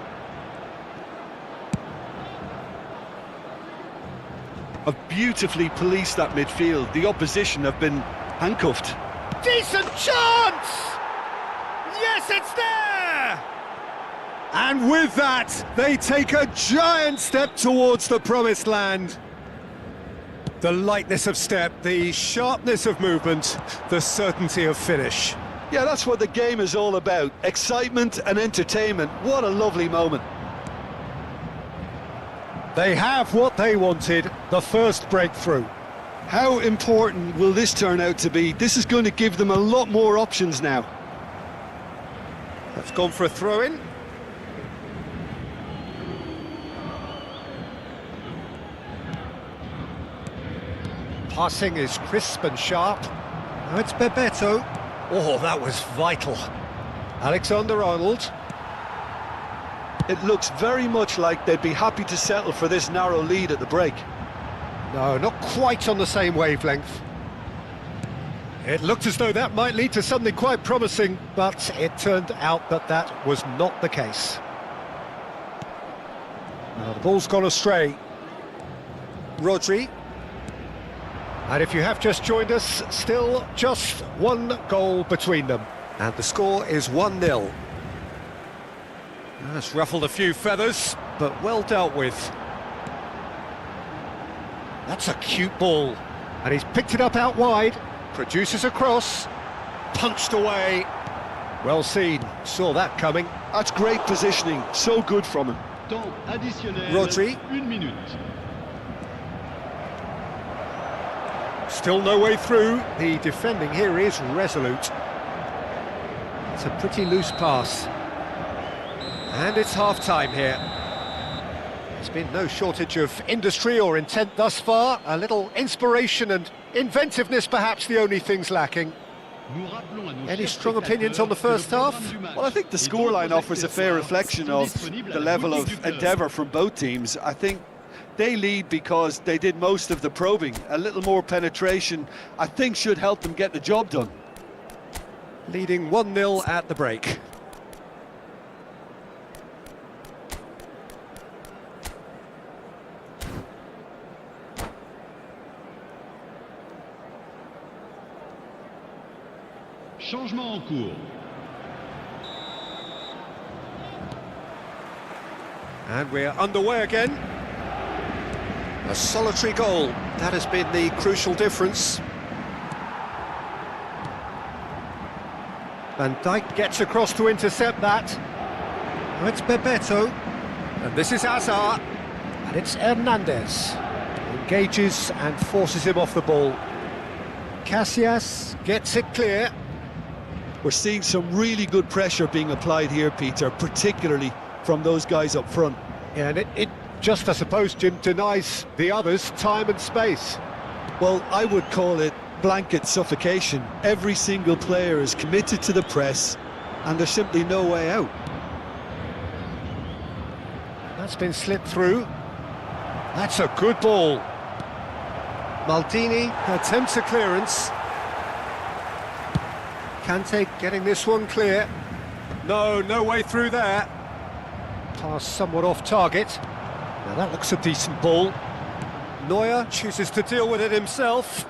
Have beautifully policed that midfield. The opposition have been handcuffed. Decent chance! Yes, it's there! And with that, they take a giant step towards the promised land. The lightness of step, the sharpness of movement, the certainty of finish. Yeah, that's what the game is all about. Excitement and entertainment. What a lovely moment. They have what they wanted, the first breakthrough. How important will this turn out to be? This is going to give them a lot more options now. That's gone for a throw-in. Passing is crisp and sharp. Now it's Bebeto. Oh, that was vital. Alexander-Arnold. It looks very much like they'd be happy to settle for this narrow lead at the break. No, not quite on the same wavelength. It looked as though that might lead to something quite promising, but it turned out that that was not the case. Now the ball's gone astray. Rodri. And if you have just joined us, still just one goal between them. And the score is 1-0. That's ruffled a few feathers, but well dealt with. That's a cute ball. And he's picked it up out wide, produces a cross, punched away. Well seen, saw that coming. That's great positioning, so good from him. Rodri. Still no way through. The defending here is resolute. It's a pretty loose pass. And it's half-time here. There's been no shortage of industry or intent thus far. A little inspiration and inventiveness, perhaps the only things lacking. Any strong opinions on the first half? Well, I think the scoreline offers a fair reflection of the level of endeavour from both teams. I think they lead because they did most of the probing. A little more penetration, I think, should help them get the job done. Leading 1-0 at the break. Changement en cours. And we're underway again. A solitary goal, that has been the crucial difference. Van Dijk gets across to intercept that. Now it's Bebeto, and this is Hazard, and it's Hernandez. Engages and forces him off the ball. Casillas gets it clear. We're seeing some really good pressure being applied here, Peter, particularly from those guys up front. Yeah, and it just, I suppose, Jim, denies the others time and space. Well, I would call it blanket suffocation. Every single player is committed to the press, and there's simply no way out. That's been slipped through. That's a good ball. Maldini attempts a clearance. Kante getting this one clear. No way through there. Pass somewhat off target. Now that looks a decent ball. Neuer chooses to deal with it himself.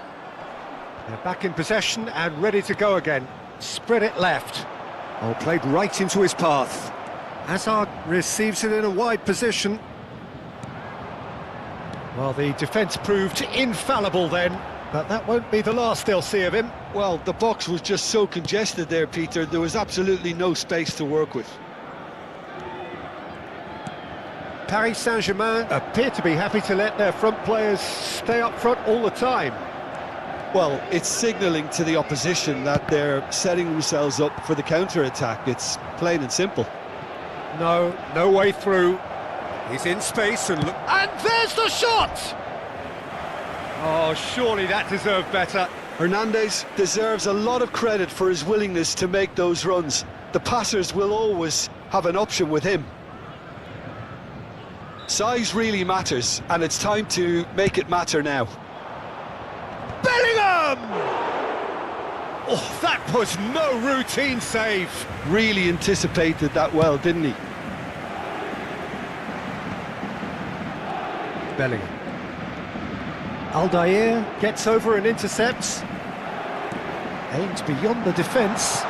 They're back in possession and ready to go again. Spread it left. Oh, played right into his path. Hazard receives it in a wide position. Well, the defence proved infallible then, but that won't be the last they'll see of him. Well, the box was just so congested there, Peter. There was absolutely no space to work with. Paris Saint-Germain appear to be happy to let their front players stay up front all the time. Well, it's signalling to the opposition that they're setting themselves up for the counter-attack. It's plain and simple. No way through. He's in space and look... And there's the shot! Oh, surely that deserved better. Hernandez deserves a lot of credit for his willingness to make those runs. The passers will always have an option with him. Size really matters, and it's time to make it matter now. Bellingham! Oh, that was no routine save. Really anticipated that well, didn't he? Bellingham. Aldair gets over and intercepts. Aims beyond the defence.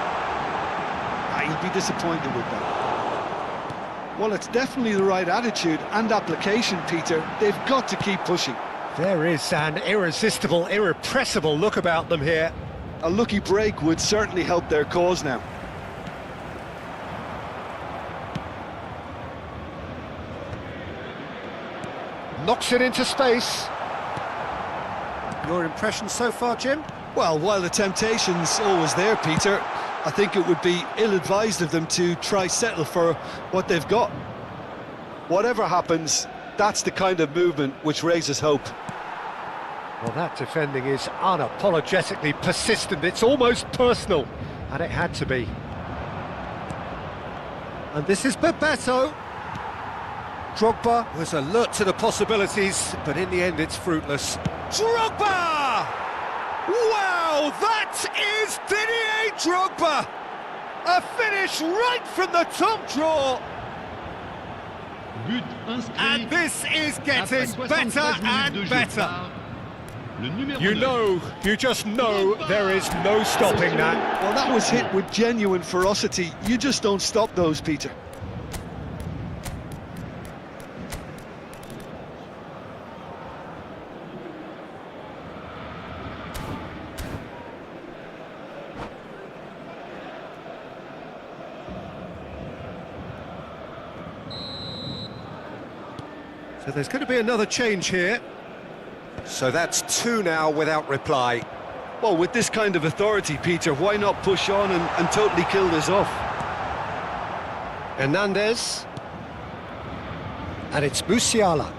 He'd be disappointed with that. Well, it's definitely the right attitude and application, Peter. They've got to keep pushing. There is an irresistible, irrepressible look about them here. A lucky break would certainly help their cause now. Knocks it into space. Your impression so far, Jim? Well, while the temptation's always there, Peter, I think it would be ill-advised of them to try settle for what they've got. Whatever happens, that's the kind of movement which raises hope. Well, that defending is unapologetically persistent. It's almost personal, and it had to be. And this is Bebeto. Drogba was alert to the possibilities, but in the end it's fruitless. Drogba! Wow, that is Didier Drogba! A finish right from the top drawer! But inscrit. And this is getting Après better 73 and minutes de jeu better. par le numéro You 9. know, you just know there is no stopping that. Well, that was hit with genuine ferocity. You just don't stop those, Peter. So there's going to be another change here. So that's two now without reply. Well, with this kind of authority, Peter, why not push on and totally kill this off? Hernandez. And it's Musiala.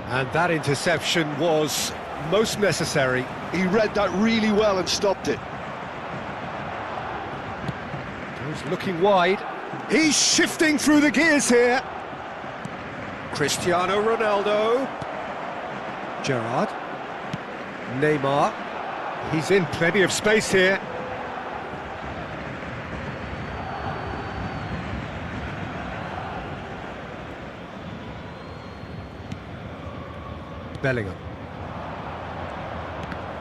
And that interception was most necessary. He read that really well and stopped it. He's looking wide. He's shifting through the gears here. Cristiano Ronaldo. Gerrard. Neymar. He's in plenty of space here. Bellingham.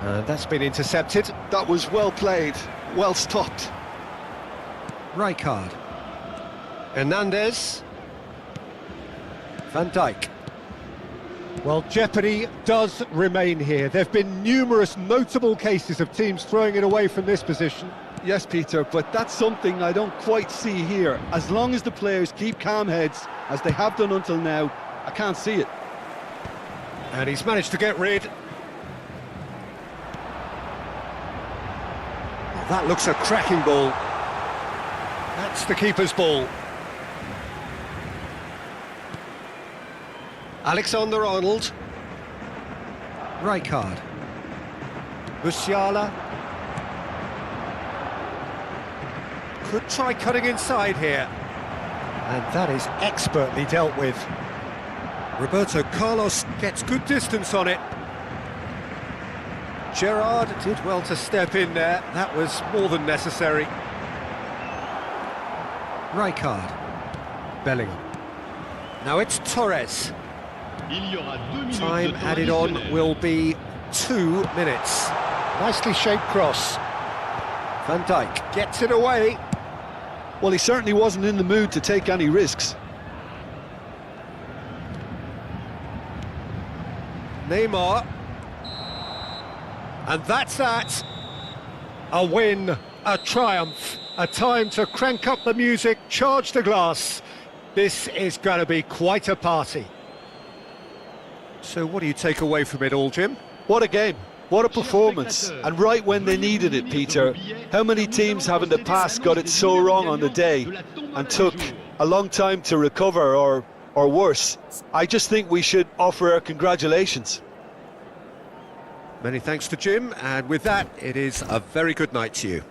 And that's been intercepted. That was well played, well stopped. Rijkaard. Hernandez. Van Dijk. Well, jeopardy does remain here. There have been numerous notable cases of teams throwing it away from this position. Yes, Peter, but that's something I don't quite see here. As long as the players keep calm heads, as they have done until now, I can't see it. And he's managed to get rid. Well, that looks a cracking ball. That's the keeper's ball. Alexander-Arnold. Rijkaard. Musiala. Could try cutting inside here. And that is expertly dealt with. Roberto Carlos gets good distance on it. Gerrard did well to step in there. That was more than necessary. Rijkaard. Bellingham. Now it's Torres. Time added on will be 2 minutes. Nicely shaped cross. Van Dijk gets it away. Well, he certainly wasn't in the mood to take any risks. Neymar. And that's that. A win, a triumph, a time to crank up the music, charge the glass. This is going to be quite a party. So what do you take away from it all, Jim? What a game, what a performance, and right when they needed it, Peter. How many teams have in the past got it so wrong on the day and took a long time to recover, or worse? I just think we should offer our congratulations. Many thanks to Jim, and with that, it is a very good night to you.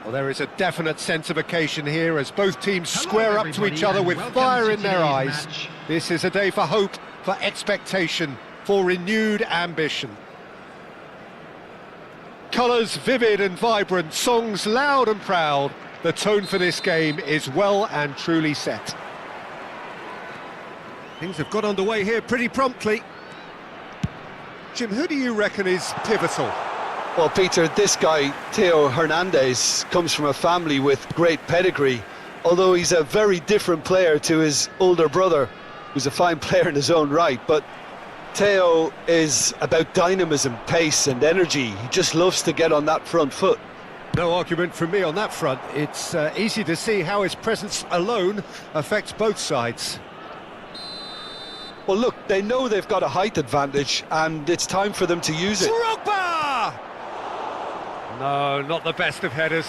Well, there is a definite sense of occasion here as both teams square up to each other with fire in their eyes. This is a day for hope, for expectation, for renewed ambition. Colours vivid and vibrant, songs loud and proud. The tone for this game is well and truly set. Things have got underway here pretty promptly. Jim, who do you reckon is pivotal? Well, Peter, this guy, Theo Hernandez, comes from a family with great pedigree, although he's a very different player to his older brother, who's a fine player in his own right. But Theo is about dynamism, pace and energy. He just loves to get on that front foot. No argument from me on that front. It's easy to see how his presence alone affects both sides. Well, look, they know they've got a height advantage, and it's time for them to use it. Drogba! No, not the best of headers.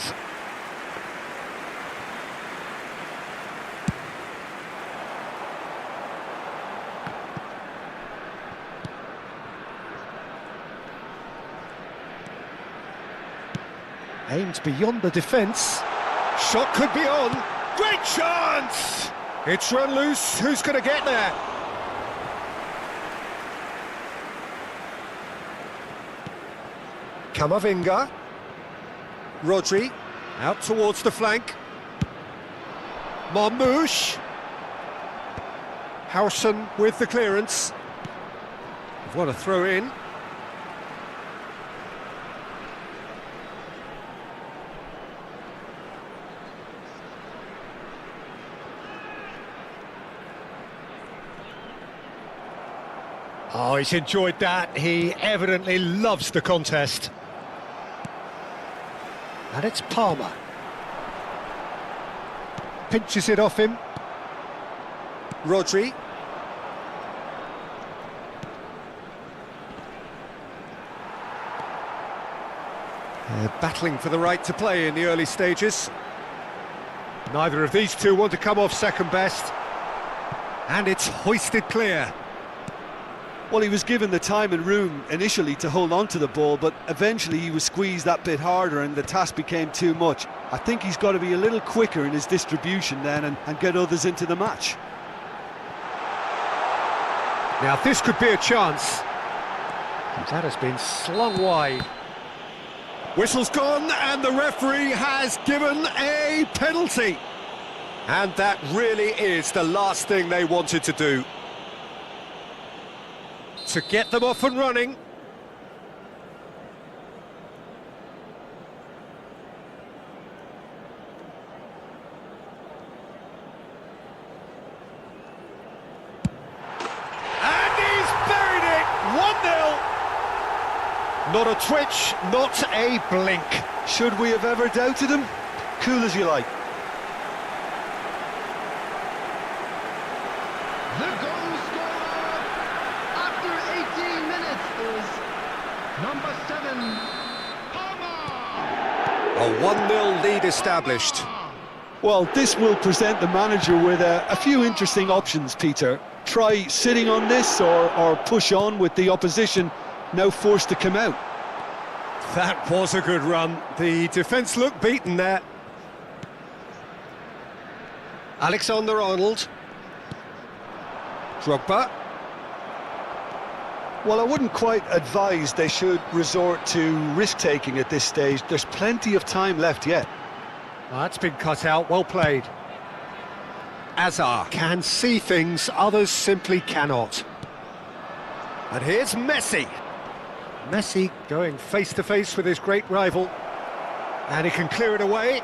Aimed beyond the defence. Shot could be on. Great chance! It's run loose. Who's going to get there? Camavinga. Rodri. Out towards the flank. Marmouche. Howson with the clearance. What a throw in. Oh, he's enjoyed that. He evidently loves the contest. And it's Palmer. Pinches it off him. Rodri. They're battling for the right to play in the early stages. Neither of these two want to come off second best. And it's hoisted clear. Well, he was given the time and room initially to hold on to the ball, but eventually he was squeezed that bit harder and the task became too much. I think he's got to be a little quicker in his distribution then and get others into the match. Now this could be a chance. That has been slung wide. Whistle's gone and the referee has given a penalty. And that really is the last thing they wanted to do. To get them off and running. And he's buried it! 1-0. Not a twitch, not a blink. Should we have ever doubted him? Cool as you like. The goal scorer after 18 minutes is number 7, Palmer. A 1-0 lead established. Well, this will present the manager with a few interesting options, Peter. Try sitting on this or push on with the opposition now forced to come out. That was a good run. The defence looked beaten there. Alexander-Arnold. Drogba. Well, I wouldn't quite advise they should resort to risk-taking at this stage. There's plenty of time left yet. That's been cut out, well played. Azar can see things others simply cannot. And here's Messi. Messi going face-to-face with his great rival. And he can clear it away.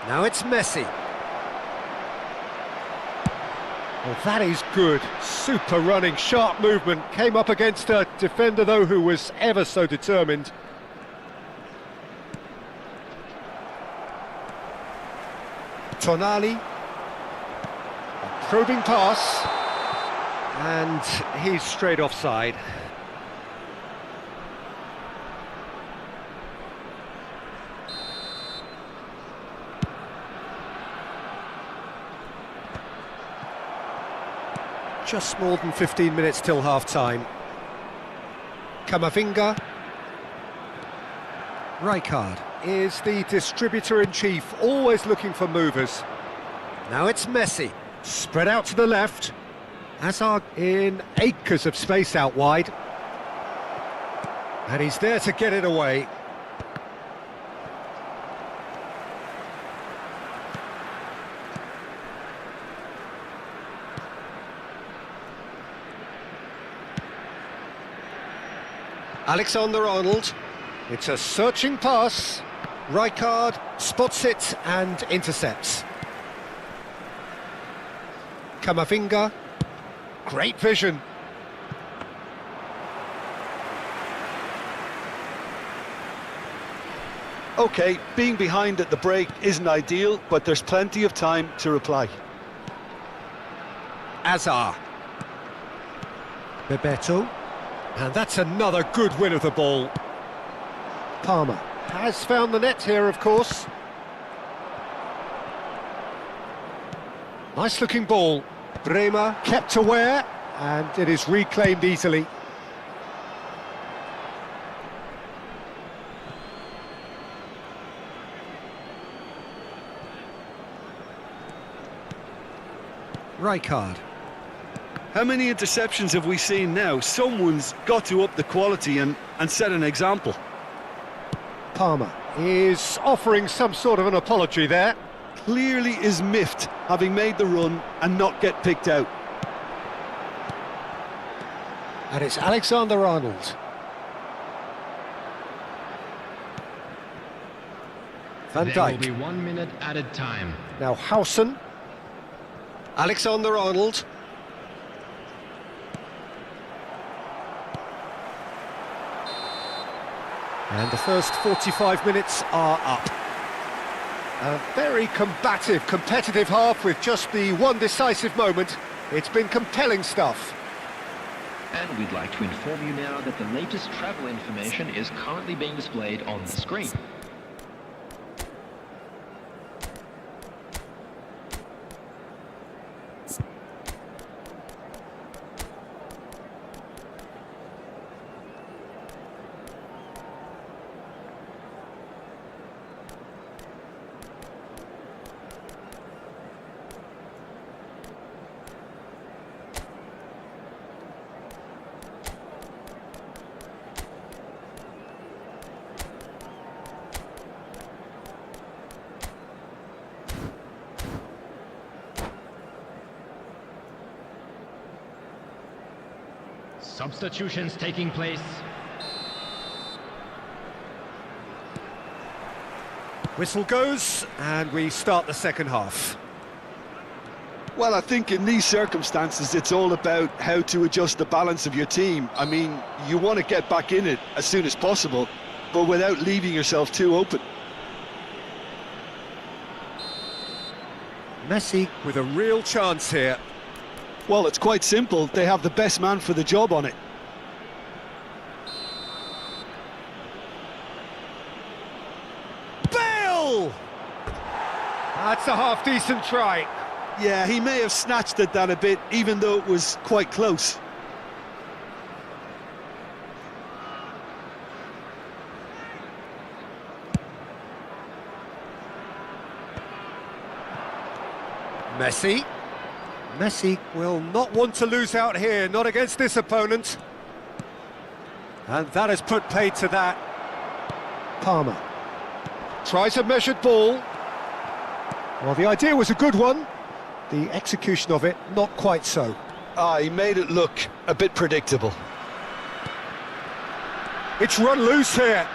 Now it's Messi. Well, that is good. Super running, sharp movement. Came up against a defender, though, who was ever so determined. Tonali. A probing pass. And he's straight offside. Just more than 15 minutes till half-time. Camavinga. Rijkaard is the distributor-in-chief, always looking for movers. Now it's Messi, spread out to the left. Hazard in acres of space out wide. And he's there to get it away. Alexander-Arnold, it's a searching pass. Rijkaard spots it and intercepts. Camavinga, great vision. OK, being behind at the break isn't ideal, but there's plenty of time to reply. Azar. Bebeto. And that's another good win of the ball. Palmer has found the net here, of course. Nice looking ball. Bremer kept aware, and it is reclaimed easily. Rijkaard. How many interceptions have we seen now? Someone's got to up the quality and set an example. Palmer is offering some sort of an apology there. Clearly is miffed, having made the run and not get picked out. And it's Alexander-Arnold. Van There will Dijk. be 1 minute added time. Now Howson. Alexander-Arnold. And the first 45 minutes are up. A very combative, competitive half with just the one decisive moment. It's been compelling stuff. And we'd like to inform you now that the latest travel information is currently being displayed on the screen. Substitutions taking place. Whistle goes, and we start the second half. Well, I think in these circumstances, it's all about how to adjust the balance of your team. I mean, you want to get back in it as soon as possible, but without leaving yourself too open. Messi with a real chance here. Well, it's quite simple. They have the best man for the job on it. Bale! That's a half-decent try. Yeah, he may have snatched at that a bit, even though it was quite close. Messi. Messi will not want to lose out here, not against this opponent. And that has put paid to that. Palmer. Tries a measured ball. Well, the idea was a good one. The execution of it, not quite so. He made it look a bit predictable. It's run loose here.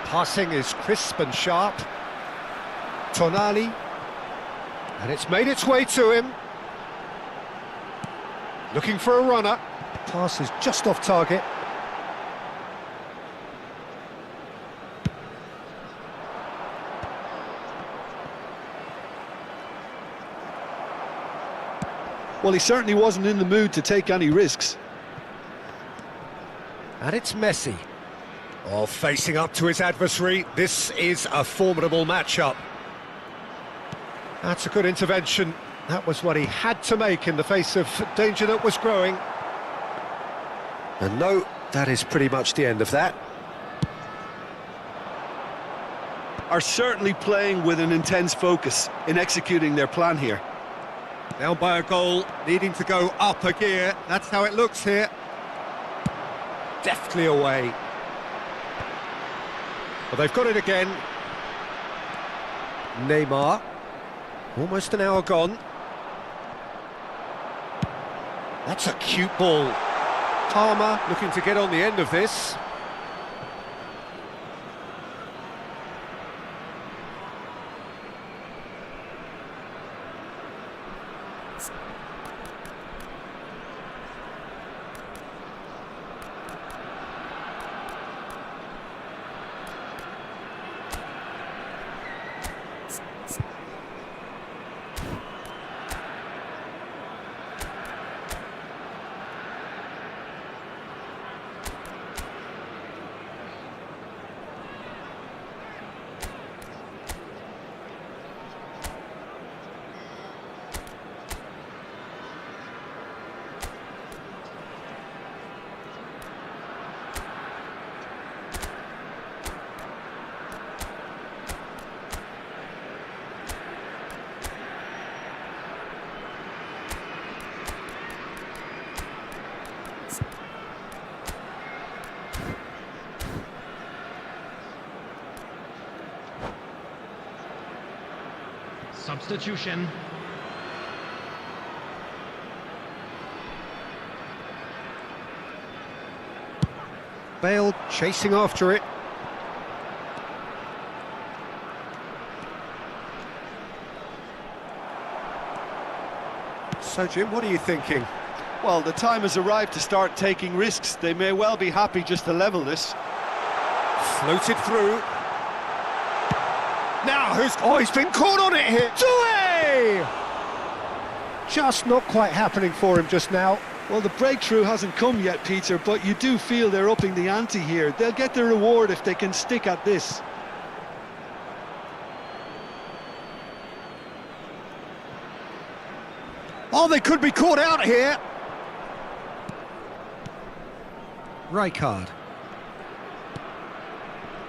Passing is crisp and sharp. Tonali. And it's made its way to him. Looking for a runner. Pass is just off target. Well, he certainly wasn't in the mood to take any risks. And it's Messi. Oh, facing up to his adversary. This is a formidable matchup. That's a good intervention. That was what he had to make in the face of danger that was growing. And no, that is pretty much the end of that. Are certainly playing with an intense focus in executing their plan here. Down by a goal, needing to go up a gear. That's how it looks here. Deftly away. Well, they've got it again. Neymar. Almost an hour gone. That's a cute ball. Palmer looking to get on the end of this. Substitution. Bale chasing after it. So, Jim, what are you thinking? Well, the time has arrived to start taking risks. They may well be happy just to level this. Floated through. Now, he's been caught on it here. Doué! Just not quite happening for him just now. Well, the breakthrough hasn't come yet, Peter, but you do feel they're upping the ante here. They'll get their reward if they can stick at this. Oh, they could be caught out here. Rijkaard.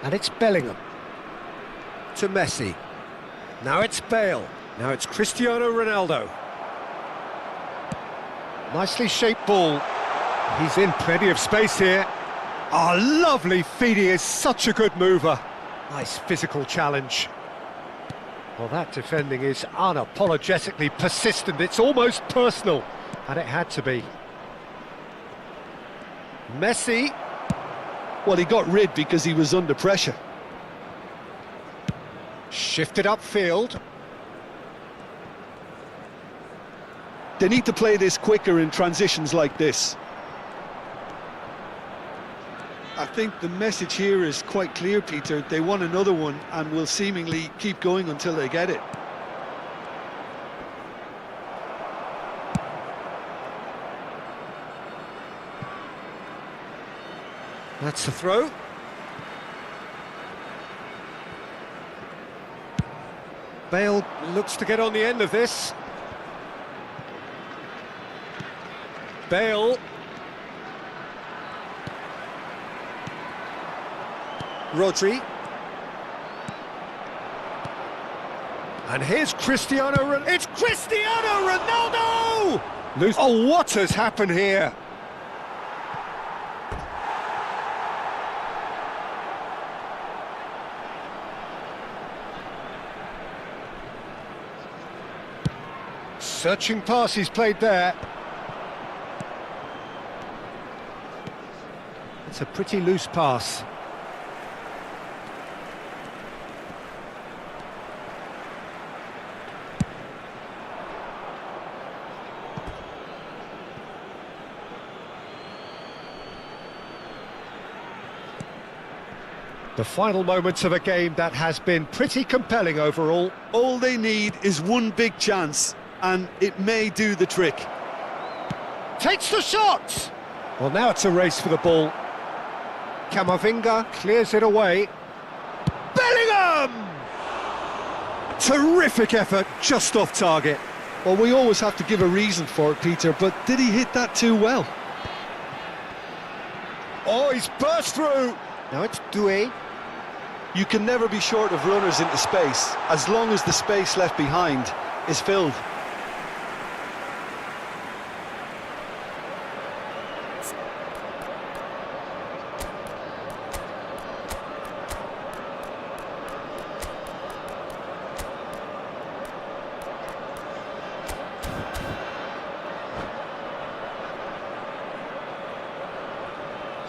And it's Bellingham. To Messi. Now it's Bale. Now it's Cristiano Ronaldo. Nicely shaped ball. He's in plenty of space here. Oh, lovely feed. He is such a good mover. Nice physical challenge. Well, that defending is unapologetically persistent. It's almost personal. And it had to be. Messi. Well, he got rid because he was under pressure. Shifted upfield. They need to play this quicker in transitions like this. I think the message here is quite clear, Peter. They want another one and will seemingly keep going until they get it. That's the throw. Bale looks to get on the end of this. Bale. Rodri. And here's Cristiano Ronaldo. It's Cristiano Ronaldo! Oh, what has happened here? Searching pass he's played there. It's a pretty loose pass. The final moments of a game that has been pretty compelling overall. All they need is one big chance, and it may do the trick. Takes the shot! Well, now it's a race for the ball. Camavinga clears it away. Bellingham! Terrific effort, just off target. Well, we always have to give a reason for it, Peter, but did he hit that too well? Oh, he's burst through! Now it's Doué. You can never be short of runners into space, as long as the space left behind is filled.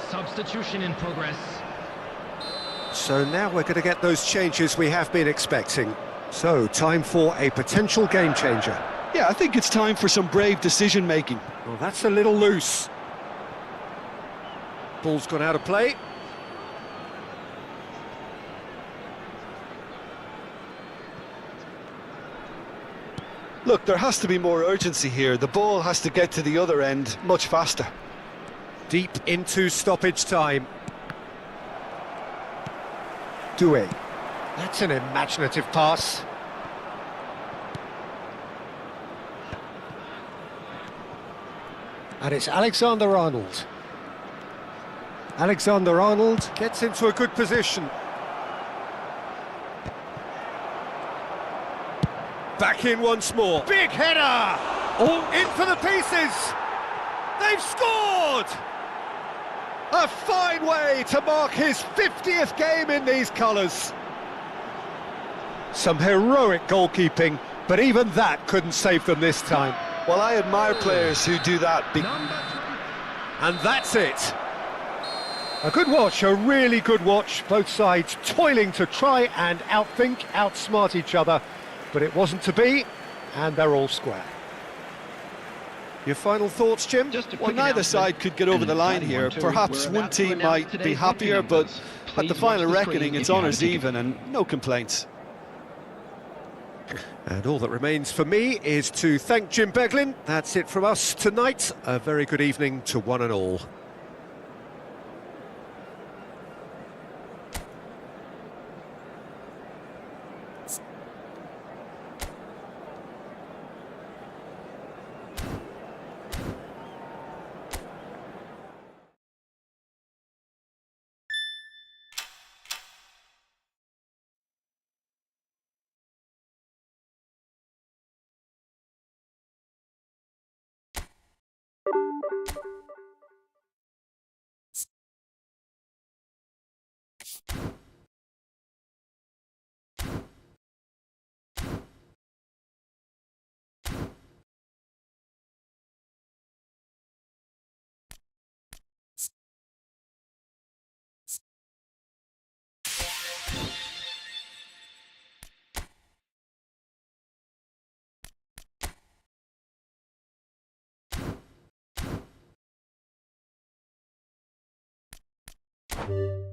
Substitution in progress. So now we're going to get those changes we have been expecting. So, time for a potential game changer. Yeah, I think it's time for some brave decision-making. Well, that's a little loose. Ball's gone out of play. Look, there has to be more urgency here. The ball has to get to the other end much faster. Deep into stoppage time. Doué. That's an imaginative pass. And it's Alexander-Arnold. Alexander-Arnold gets into a good position. Back in once more. Big header! Oh, in for the pieces! They've scored! A fine way to mark his 50th game in these colours. Some heroic goalkeeping, but even that couldn't save them this time. Well, I admire players who do that. And that's it. A good watch, a really good watch. Both sides toiling to try and outthink, outsmart each other. But it wasn't to be, and they're all square. Your final thoughts, Jim? Well, neither side could get over the line here. Perhaps one team might be happier, but at the final reckoning, it's honours even and no complaints. And all that remains for me is to thank Jim Beglin. That's it from us tonight. A very good evening to one and all. now.